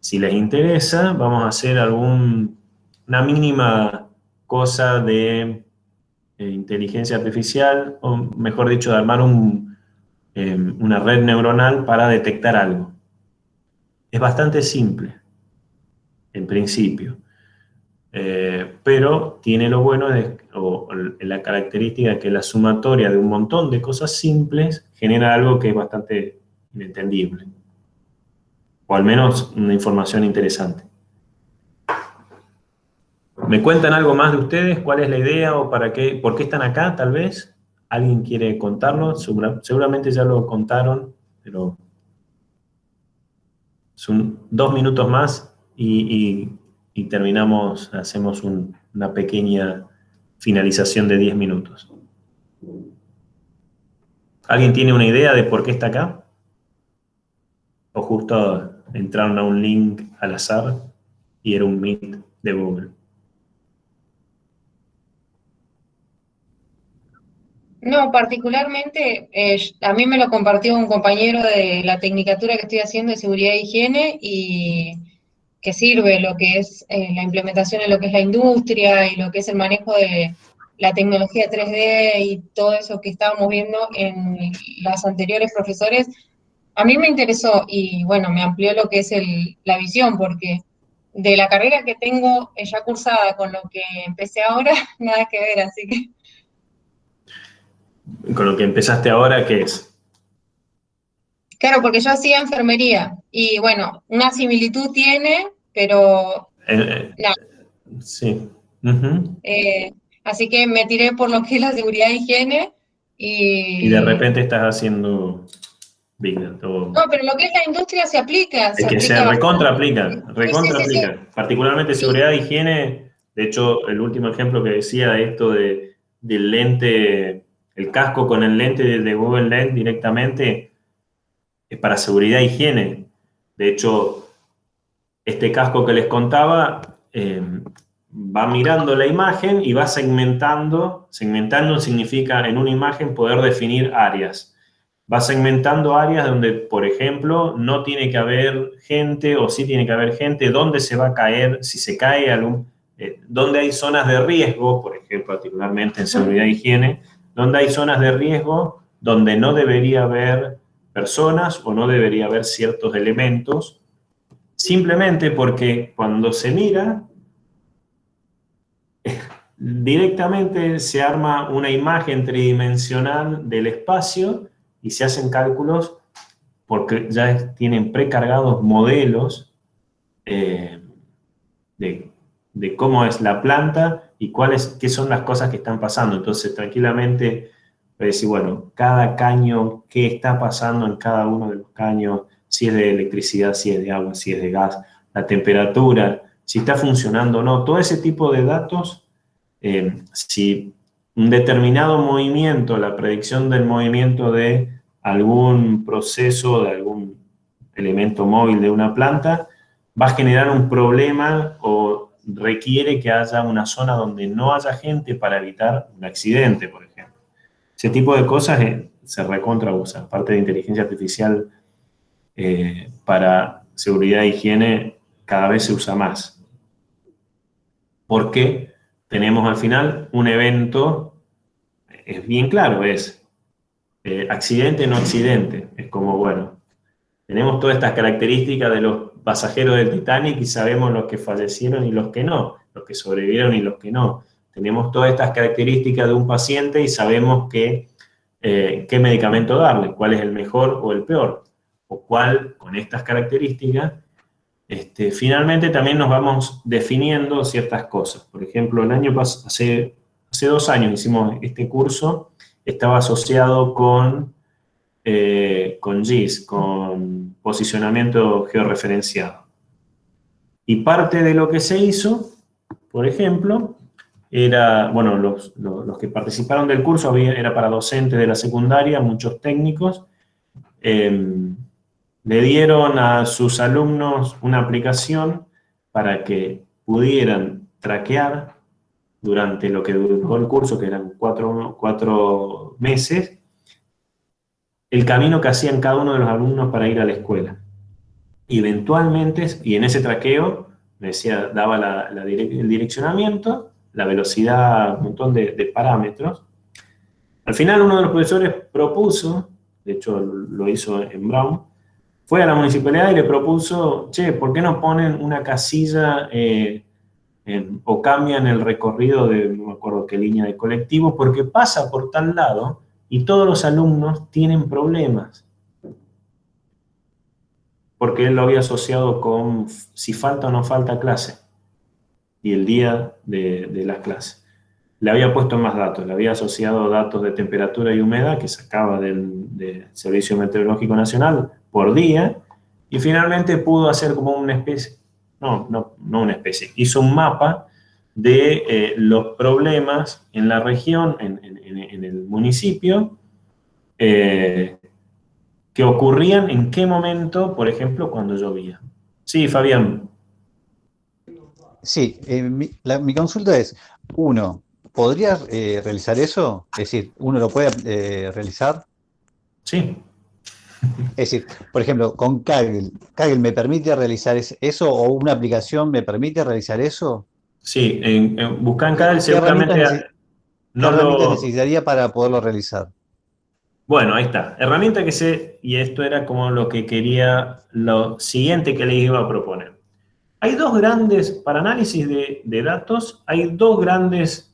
si les interesa, vamos a hacer una mínima cosa de inteligencia artificial, o mejor dicho, de armar una red neuronal para detectar algo. Es bastante simple, en principio. Pero tiene lo bueno o la característica que la sumatoria de un montón de cosas simples genera algo que es bastante inentendible, o al menos una información interesante. ¿Me cuentan algo más de ustedes? ¿Cuál es la idea o por qué están acá, tal vez? ¿Alguien quiere contarlo? Seguramente ya lo contaron, pero son 2 minutos más y terminamos, hacemos una pequeña finalización de 10 minutos. ¿Alguien tiene una idea de por qué está acá? ¿O justo entraron a un link al azar y era un Meet de Google? No, particularmente, a mí me lo compartió un compañero de la tecnicatura que estoy haciendo de seguridad e higiene y que sirve lo que es la implementación en lo que es la industria y lo que es el manejo de la tecnología 3D y todo eso que estábamos viendo en los anteriores profesores. A mí me interesó y bueno, me amplió lo que es la visión, porque de la carrera que tengo ya cursada con lo que empecé ahora, nada que ver, así que... Con lo que empezaste ahora, ¿qué es? Claro, porque yo hacía enfermería y bueno, una similitud tiene, pero nada. Sí. Uh-huh. Así que me tiré por lo que es la seguridad e higiene Y de repente estás haciendo Big Data. No, pero lo que es la industria se aplica Es que se bastante. recontra aplican. Sí. Particularmente seguridad e higiene. De hecho, el último ejemplo que decía, esto del lente, el casco con el lente de Google Lens directamente, es para seguridad e higiene. De hecho, este casco que les contaba va mirando la imagen y va segmentando. Segmentando significa en una imagen poder definir áreas. Va segmentando áreas donde, por ejemplo, no tiene que haber gente o sí tiene que haber gente, dónde se va a caer, si se cae dónde hay zonas de riesgo, por ejemplo, particularmente en seguridad e higiene, donde hay zonas de riesgo donde no debería haber personas o no debería haber ciertos elementos, simplemente porque cuando se mira, directamente se arma una imagen tridimensional del espacio y se hacen cálculos porque ya tienen precargados modelos de cómo es la planta y qué son las cosas que están pasando. Entonces, tranquilamente, puedes decir, bueno, cada caño, qué está pasando en cada uno de los caños, si es de electricidad, si es de agua, si es de gas, la temperatura, si está funcionando o no. Todo ese tipo de datos, si un determinado movimiento, la predicción del movimiento de algún proceso, de algún elemento móvil de una planta, va a generar un problema o requiere que haya una zona donde no haya gente para evitar un accidente, por ejemplo. Ese tipo de cosas se recontra usa. Parte de inteligencia artificial para seguridad e higiene cada vez se usa más. Porque tenemos al final un evento, es bien claro, es accidente, no accidente. Es como, bueno, tenemos todas estas características de los pasajeros del Titanic y sabemos los que fallecieron y los que no, los que sobrevivieron y los que no. Tenemos todas estas características de un paciente y sabemos qué medicamento darle, cuál es el mejor o el peor, o cuál, con estas características, finalmente también nos vamos definiendo ciertas cosas. Por ejemplo, hace 2 años hicimos este curso, estaba asociado con GIS, con posicionamiento georreferenciado. Y parte de lo que se hizo, por ejemplo, era, bueno, los que participaron del curso era para docentes de la secundaria, muchos técnicos, le dieron a sus alumnos una aplicación para que pudieran traquear durante lo que duró el curso, que eran 4 meses, el camino que hacían cada uno de los alumnos para ir a la escuela. Y eventualmente, y en ese traqueo, daba el direccionamiento, la velocidad, un montón de parámetros. Al final uno de los profesores propuso, de hecho lo hizo en Brown, fue a la municipalidad y le propuso, che, ¿por qué no ponen una casilla o cambian el recorrido de, no me acuerdo qué línea de colectivo, porque pasa por tal lado y todos los alumnos tienen problemas? Porque él lo había asociado con si falta o no falta clase y el día de las clases. Le había puesto más datos, le había asociado datos de temperatura y humedad que sacaba del Servicio Meteorológico Nacional por día, y finalmente pudo hacer como una especie, no una especie, hizo un mapa de los problemas en la región, en el municipio, que ocurrían en qué momento, por ejemplo, cuando llovía. Sí, Fabián. Sí, mi consulta es, uno, ¿podría realizar eso? Es decir, ¿uno lo puede realizar? Sí. Es decir, por ejemplo, con Kaggle, ¿Kaggle me permite realizar eso o una aplicación me permite realizar eso? Sí, buscar en Kaggle ¿Qué herramientas, seguramente qué no herramientas lo... necesitaría para poderlo realizar? Bueno, ahí está. Herramienta y esto era como lo que quería, lo siguiente que les iba a proponer. Hay dos grandes, para análisis de datos, hay dos grandes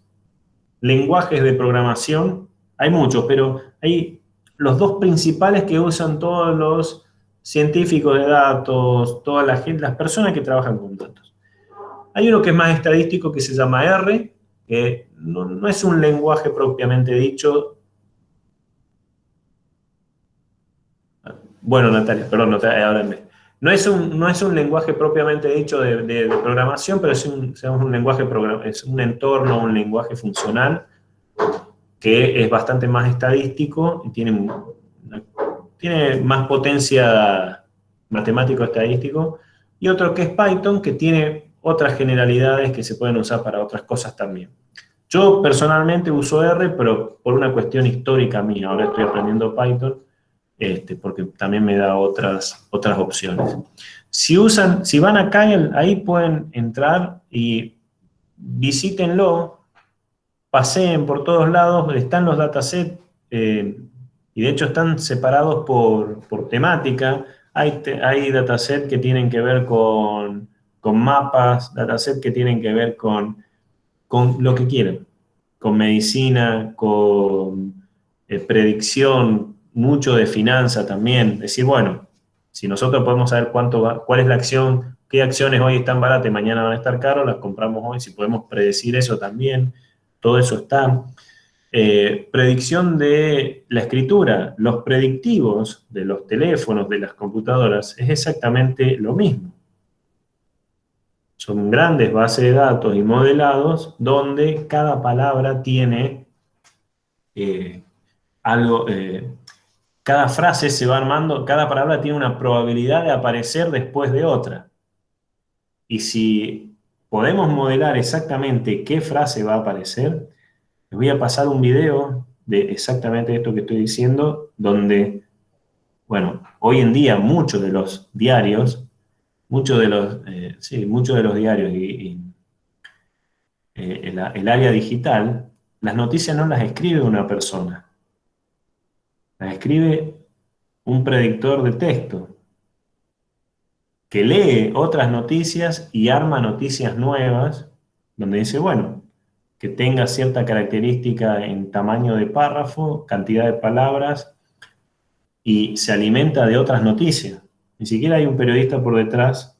lenguajes de programación. Hay muchos, pero hay los dos principales que usan todos los científicos de datos, toda la gente, las personas que trabajan con datos. Hay uno que es más estadístico, que se llama R, que no es un lenguaje propiamente dicho. Bueno, Natalia, perdón, ahora no es un lenguaje propiamente dicho de programación, pero es un lenguaje, es un entorno, un lenguaje funcional que es bastante más estadístico y tiene más potencia matemático-estadístico, y otro que es Python, que tiene otras generalidades que se pueden usar para otras cosas también. Yo personalmente uso R, pero por una cuestión histórica mía. Ahora estoy aprendiendo Python, porque también me da otras opciones. Si van a Kaggle, ahí pueden entrar y visítenlo, paseen por todos lados, están los datasets, y de hecho están separados por temática. Hay datasets que tienen que ver con mapas, datasets que tienen que ver con lo que quieran, con medicina, con predicción, mucho de finanza también. Es decir, bueno, si nosotros podemos saber cuál es la acción, qué acciones hoy están baratas y mañana van a estar caras, las compramos hoy. Si podemos predecir eso también, todo eso está. Predicción de la escritura, los predictivos de los teléfonos, de las computadoras, es exactamente lo mismo. Son grandes bases de datos y modelados donde cada palabra tiene algo, cada frase se va armando, cada palabra tiene una probabilidad de aparecer después de otra. Y si podemos modelar exactamente qué frase va a aparecer, les voy a pasar un video de exactamente esto que estoy diciendo, donde, bueno, hoy en día muchos de los diarios, muchos de los diarios y el área digital, las noticias no las escribe una persona, las escribe un predictor de texto. que lee otras noticias y arma noticias nuevas, donde dice, bueno, que tenga cierta característica en tamaño de párrafo, cantidad de palabras, y se alimenta de otras noticias. Ni siquiera hay un periodista por detrás.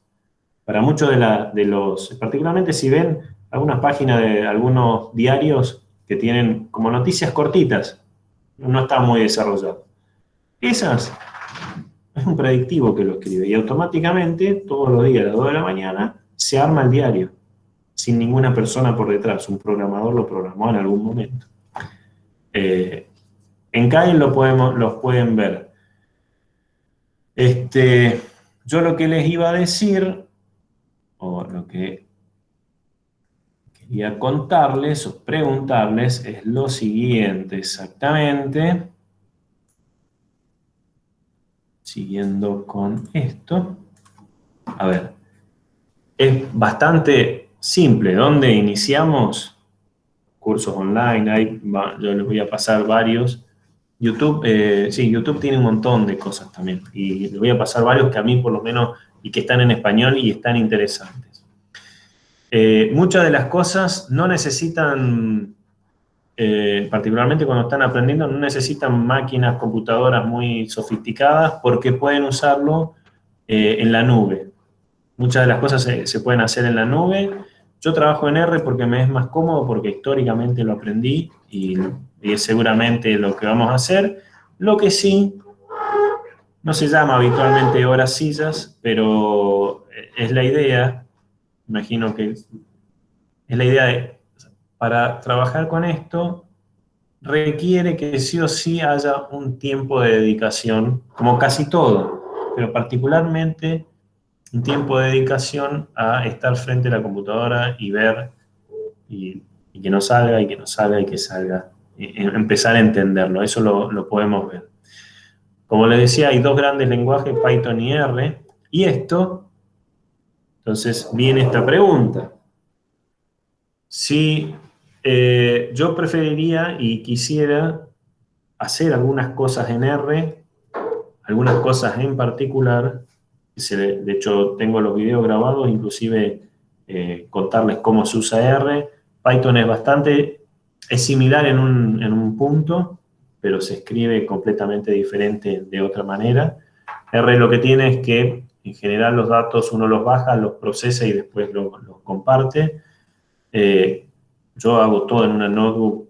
Para muchos de los, particularmente si ven algunas páginas de algunos diarios que tienen como noticias cortitas, no está muy desarrollado. Esas es un predictivo que lo escribe y automáticamente todos los días a las 2 de la mañana se arma el diario sin ninguna persona por detrás. Un programador lo programó en algún momento. En Kaggle los pueden ver. Yo lo que les iba a decir, o lo que quería contarles o preguntarles, es lo siguiente exactamente. Siguiendo con esto. A ver, es bastante simple. ¿Dónde iniciamos? Cursos online, yo les voy a pasar varios. YouTube, sí, YouTube tiene un montón de cosas también. Y les voy a pasar varios que a mí por lo menos, y que están en español y están interesantes. Muchas de las cosas no necesitan, particularmente cuando están aprendiendo, no necesitan máquinas, computadoras muy sofisticadas porque pueden usarlo en la nube. Muchas de las cosas se pueden hacer en la nube. Yo trabajo en R porque me es más cómodo, porque históricamente lo aprendí y es seguramente lo que vamos a hacer. Lo que sí, no se llama habitualmente horas sillas, pero es la idea, imagino que es la idea de, para trabajar con esto, requiere que sí o sí haya un tiempo de dedicación, como casi todo, pero particularmente un tiempo de dedicación a estar frente a la computadora y ver, y que no salga, y que no salga, y que salga. Empezar a entenderlo, eso lo podemos ver. Como les decía, hay dos grandes lenguajes, Python y R, y esto, entonces viene esta pregunta. Si yo preferiría y quisiera hacer algunas cosas en R, algunas cosas en particular, de hecho tengo los videos grabados, inclusive contarles cómo se usa R. Python es similar en un punto, pero se escribe completamente diferente de otra manera. R lo que tiene es que en general los datos uno los baja, los procesa y después los comparte. Yo hago todo en una notebook,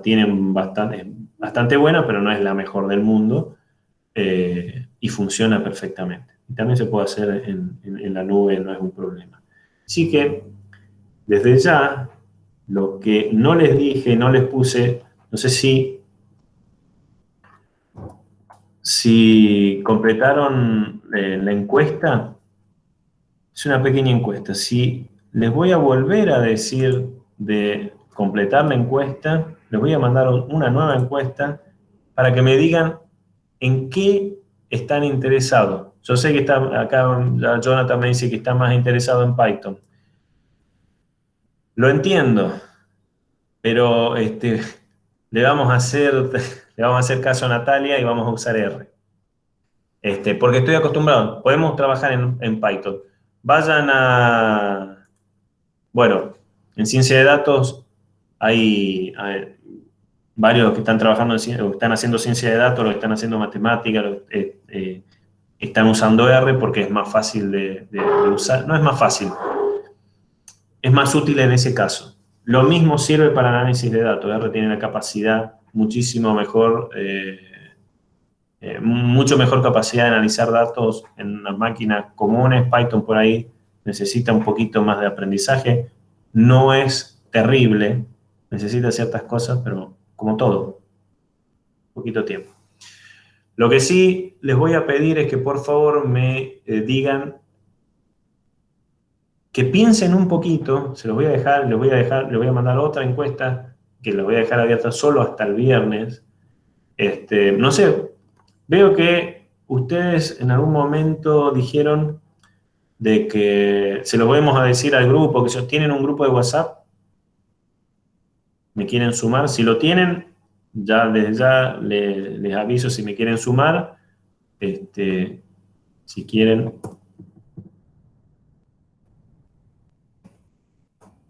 tienen bastante buena, pero no es la mejor del mundo, y funciona perfectamente. Y también se puede hacer en la nube, no es un problema. Así que, desde ya, lo que no les dije, no les puse, no sé si completaron la encuesta. Es una pequeña encuesta. Si les voy a volver a decir de completar la encuesta, les voy a mandar una nueva encuesta para que me digan en qué están interesados. Yo sé que acá Jonathan me dice que está más interesado en Python. Lo entiendo, pero le vamos a hacer caso a Natalia y vamos a usar R. Porque estoy acostumbrado. Podemos trabajar en Python. Vayan a... Bueno, en ciencia de datos hay varios que están trabajando, o están haciendo ciencia de datos, los que están haciendo matemática, están usando R porque es más fácil de usar. No es más fácil, es más útil en ese caso. Lo mismo sirve para análisis de datos. R tiene la capacidad muchísimo mejor, mucho mejor capacidad de analizar datos en unas máquinas comunes. Python por ahí necesita un poquito más de aprendizaje. No es terrible, necesita ciertas cosas, pero como todo, poquito tiempo. Lo que sí les voy a pedir es que por favor me digan, que piensen un poquito, se los voy a dejar, les voy a mandar otra encuesta, que la voy a dejar abierta solo hasta el viernes. No sé, veo que ustedes en algún momento dijeron de que se los vamos a decir al grupo, que tienen un grupo de WhatsApp, me quieren sumar. Si lo tienen, desde ya les aviso si me quieren sumar. Si quieren,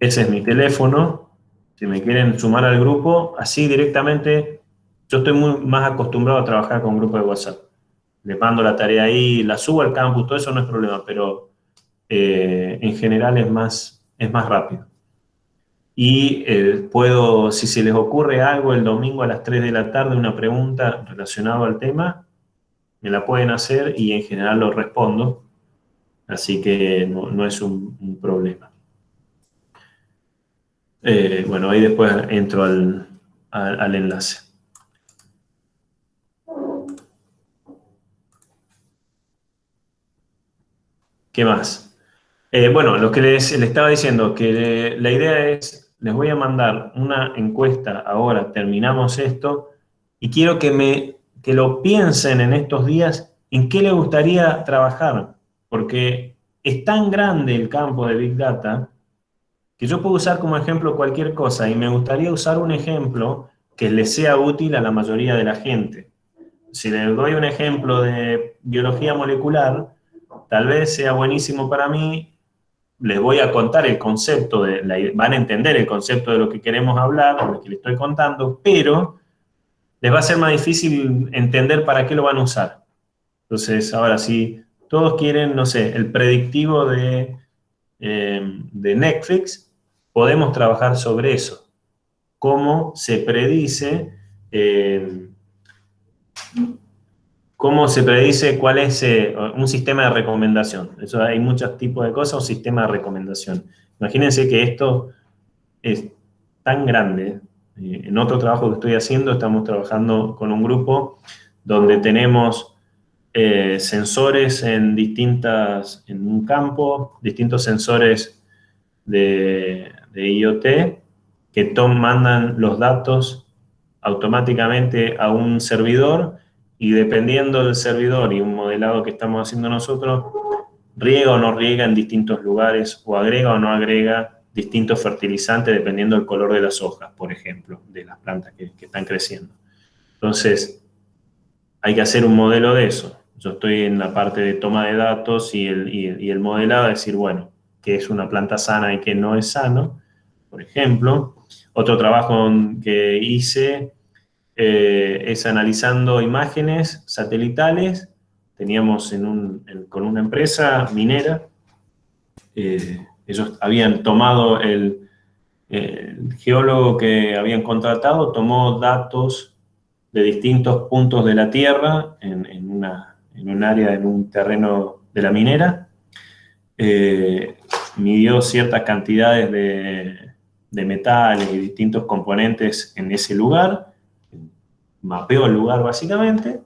Ese es mi teléfono. Si me quieren sumar al grupo, así directamente, yo estoy más acostumbrado a trabajar con grupos de WhatsApp. Les mando la tarea ahí, la subo al campus, todo eso no es problema, pero en general es más rápido. Y puedo, si se les ocurre algo el domingo a las 3 de la tarde, una pregunta relacionada al tema, me la pueden hacer y en general lo respondo. Así que no es un problema. Bueno, ahí después entro al enlace. ¿Qué más? Bueno, lo que les estaba diciendo, que la idea es, les voy a mandar una encuesta ahora, terminamos esto, y quiero que lo piensen en estos días en qué les gustaría trabajar, porque es tan grande el campo de Big Data que yo puedo usar como ejemplo cualquier cosa, y me gustaría usar un ejemplo que les sea útil a la mayoría de la gente. Si les doy un ejemplo de biología molecular, tal vez sea buenísimo para mí. Les voy a contar el concepto, van a entender el concepto de lo que queremos hablar, de lo que les estoy contando, pero les va a ser más difícil entender para qué lo van a usar. Entonces, ahora, si todos quieren, no sé, el predictivo de Netflix, podemos trabajar sobre eso. Cómo se predice cuál es un sistema de recomendación. Eso hay muchos tipos de cosas, un sistema de recomendación. Imagínense que esto es tan grande. En otro trabajo que estoy haciendo, estamos trabajando con un grupo donde tenemos sensores en un campo, distintos sensores de IoT que mandan los datos automáticamente a un servidor, y dependiendo del servidor y un modelado que estamos haciendo nosotros, riega o no riega en distintos lugares, o agrega o no agrega distintos fertilizantes dependiendo del color de las hojas, por ejemplo, de las plantas que están creciendo. Entonces, hay que hacer un modelo de eso. Yo estoy en la parte de toma de datos y el modelado, decir, bueno, qué es una planta sana y qué no es sano, por ejemplo. Otro trabajo que hice es analizando imágenes satelitales. Teníamos con una empresa minera, ellos habían tomado el geólogo que habían contratado, tomó datos de distintos puntos de la Tierra en un área, en un terreno de la minera, midió ciertas cantidades de metales y distintos componentes en ese lugar, mapeó el lugar básicamente,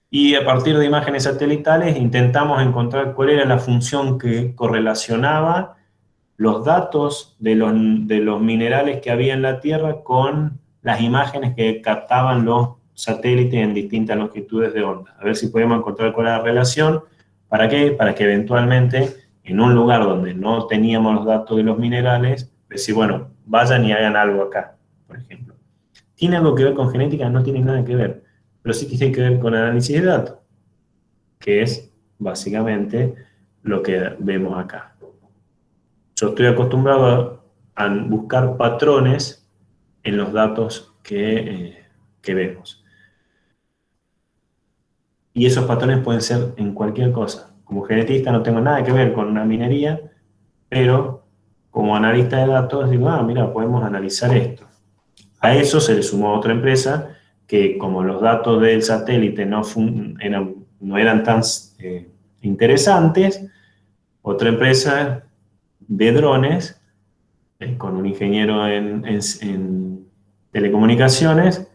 y a partir de imágenes satelitales intentamos encontrar cuál era la función que correlacionaba los datos de los minerales que había en la Tierra con las imágenes que captaban los satélites en distintas longitudes de onda. A ver si podemos encontrar cuál era la relación. ¿Para qué? Para que eventualmente, en un lugar donde no teníamos los datos de los minerales, decir, bueno, vayan y hagan algo acá, por ejemplo. ¿Tiene algo que ver con genética? No tiene nada que ver, pero sí tiene que ver con análisis de datos, que es básicamente lo que vemos acá. Yo estoy acostumbrado a buscar patrones en los datos que vemos. Y esos patrones pueden ser en cualquier cosa. Como genetista no tengo nada que ver con una minería, pero como analista de datos digo, mira, podemos analizar esto. A eso se le sumó otra empresa que, como los datos del satélite no eran tan interesantes, otra empresa de drones, con un ingeniero en telecomunicaciones,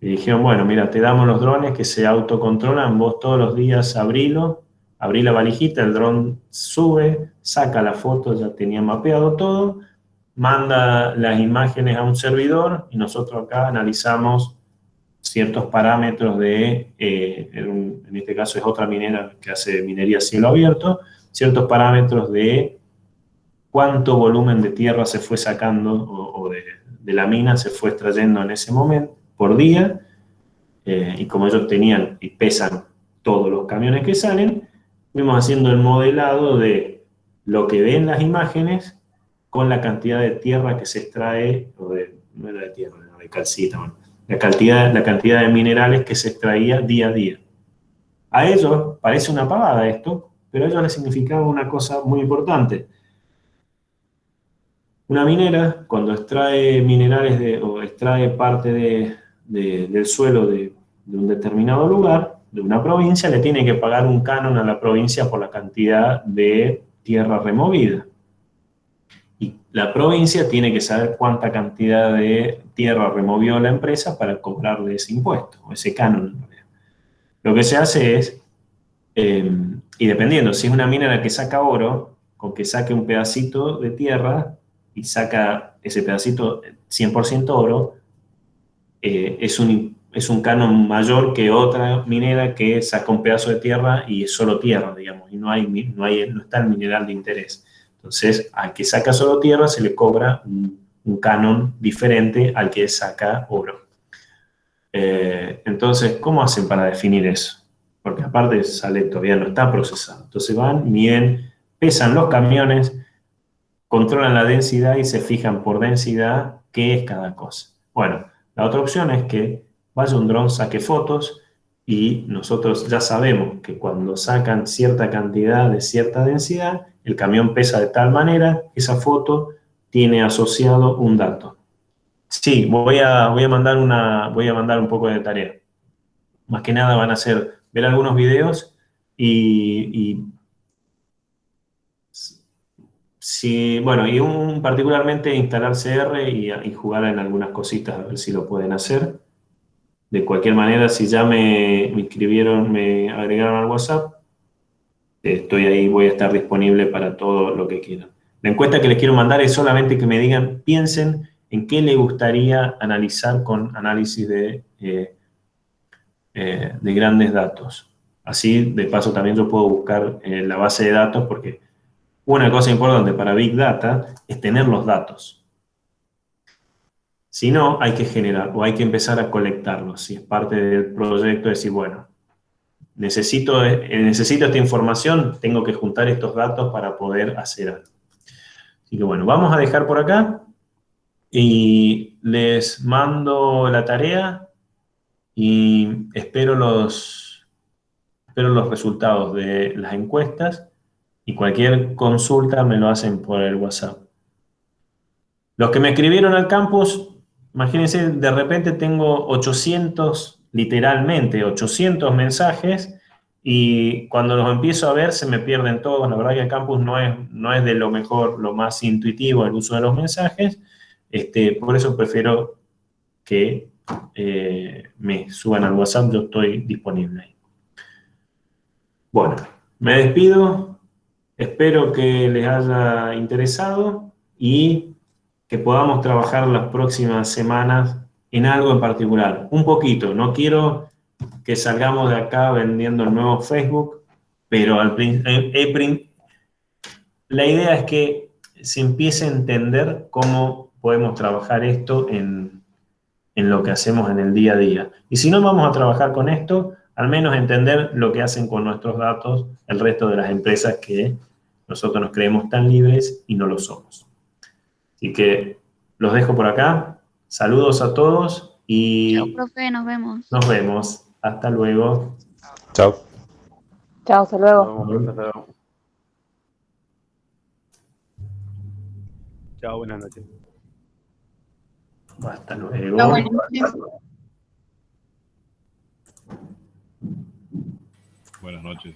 y dijeron, bueno, mira, te damos los drones que se autocontrolan, vos todos los días abrí la valijita, el dron sube, saca la foto, ya tenía mapeado todo, manda las imágenes a un servidor, y nosotros acá analizamos ciertos parámetros en este caso es otra minera que hace minería a cielo abierto, ciertos parámetros de cuánto volumen de tierra se fue sacando o de la mina se fue extrayendo en ese momento, por día, y como ellos tenían y pesan todos los camiones que salen, fuimos haciendo el modelado de lo que ven las imágenes con la cantidad de tierra que se extrae, no era de tierra, era de calcita, bueno, la cantidad de minerales que se extraía día a día. A ellos parece una pavada esto, pero a ellos les significaba una cosa muy importante. Una minera, cuando extrae minerales o extrae parte del suelo de un determinado lugar, de una provincia, le tiene que pagar un canon a la provincia por la cantidad de tierra removida. Y la provincia tiene que saber cuánta cantidad de tierra removió la empresa para cobrarle ese impuesto, o ese canon. Lo que se hace es, y dependiendo, si es una minera que saca oro, con que saque un pedacito de tierra y saca ese pedacito 100% oro, es un canon mayor que otra minera que saca un pedazo de tierra y es solo tierra, digamos, y no está el mineral de interés. Entonces, al que saca solo tierra se le cobra un canon diferente al que saca oro. Entonces, ¿cómo hacen para definir eso? Porque aparte sale, todavía no está procesado. Entonces van, miden, pesan los camiones, controlan la densidad y se fijan por densidad qué es cada cosa. Bueno, la otra opción es que vaya un dron, saque fotos y nosotros ya sabemos que cuando sacan cierta cantidad de cierta densidad, el camión pesa de tal manera que esa foto tiene asociado un dato. Sí, voy a mandar un poco de tarea. Más que nada van a ser ver algunos videos y particularmente instalar CR y jugar en algunas cositas, a ver si lo pueden hacer. De cualquier manera, si ya me inscribieron, me agregaron al WhatsApp, estoy ahí, voy a estar disponible para todo lo que quieran. La encuesta que les quiero mandar es solamente que me digan, piensen en qué les gustaría analizar con análisis de grandes datos. Así, de paso, también yo puedo buscar la base de datos, porque una cosa importante para Big Data es tener los datos. Si no, hay que generar o hay que empezar a colectarlos. Si es parte del proyecto, decir, bueno, necesito esta información, tengo que juntar estos datos para poder hacer algo. Así que bueno, vamos a dejar por acá y les mando la tarea y espero los resultados de las encuestas y cualquier consulta me lo hacen por el WhatsApp. Los que me escribieron al campus, imagínense, de repente tengo 800, literalmente 800 mensajes y cuando los empiezo a ver se me pierden todos. La verdad que el campus no es de lo mejor, lo más intuitivo el uso de los mensajes. Por eso prefiero que me suban al WhatsApp, yo estoy disponible ahí. Bueno, me despido, espero que les haya interesado y que podamos trabajar las próximas semanas en algo en particular, un poquito. No quiero que salgamos de acá vendiendo el nuevo Facebook, pero la idea es que se empiece a entender cómo podemos trabajar esto en lo que hacemos en el día a día. Y si no vamos a trabajar con esto, al menos entender lo que hacen con nuestros datos el resto de las empresas que nosotros nos creemos tan libres y no lo somos. Así que los dejo por acá. Saludos a todos y Chao, profe, nos vemos. nos vemos. Hasta luego. Chao. Chao, hasta luego. Hasta luego. Chao, buenas noches. Hasta luego. No, bueno, Buenas noches.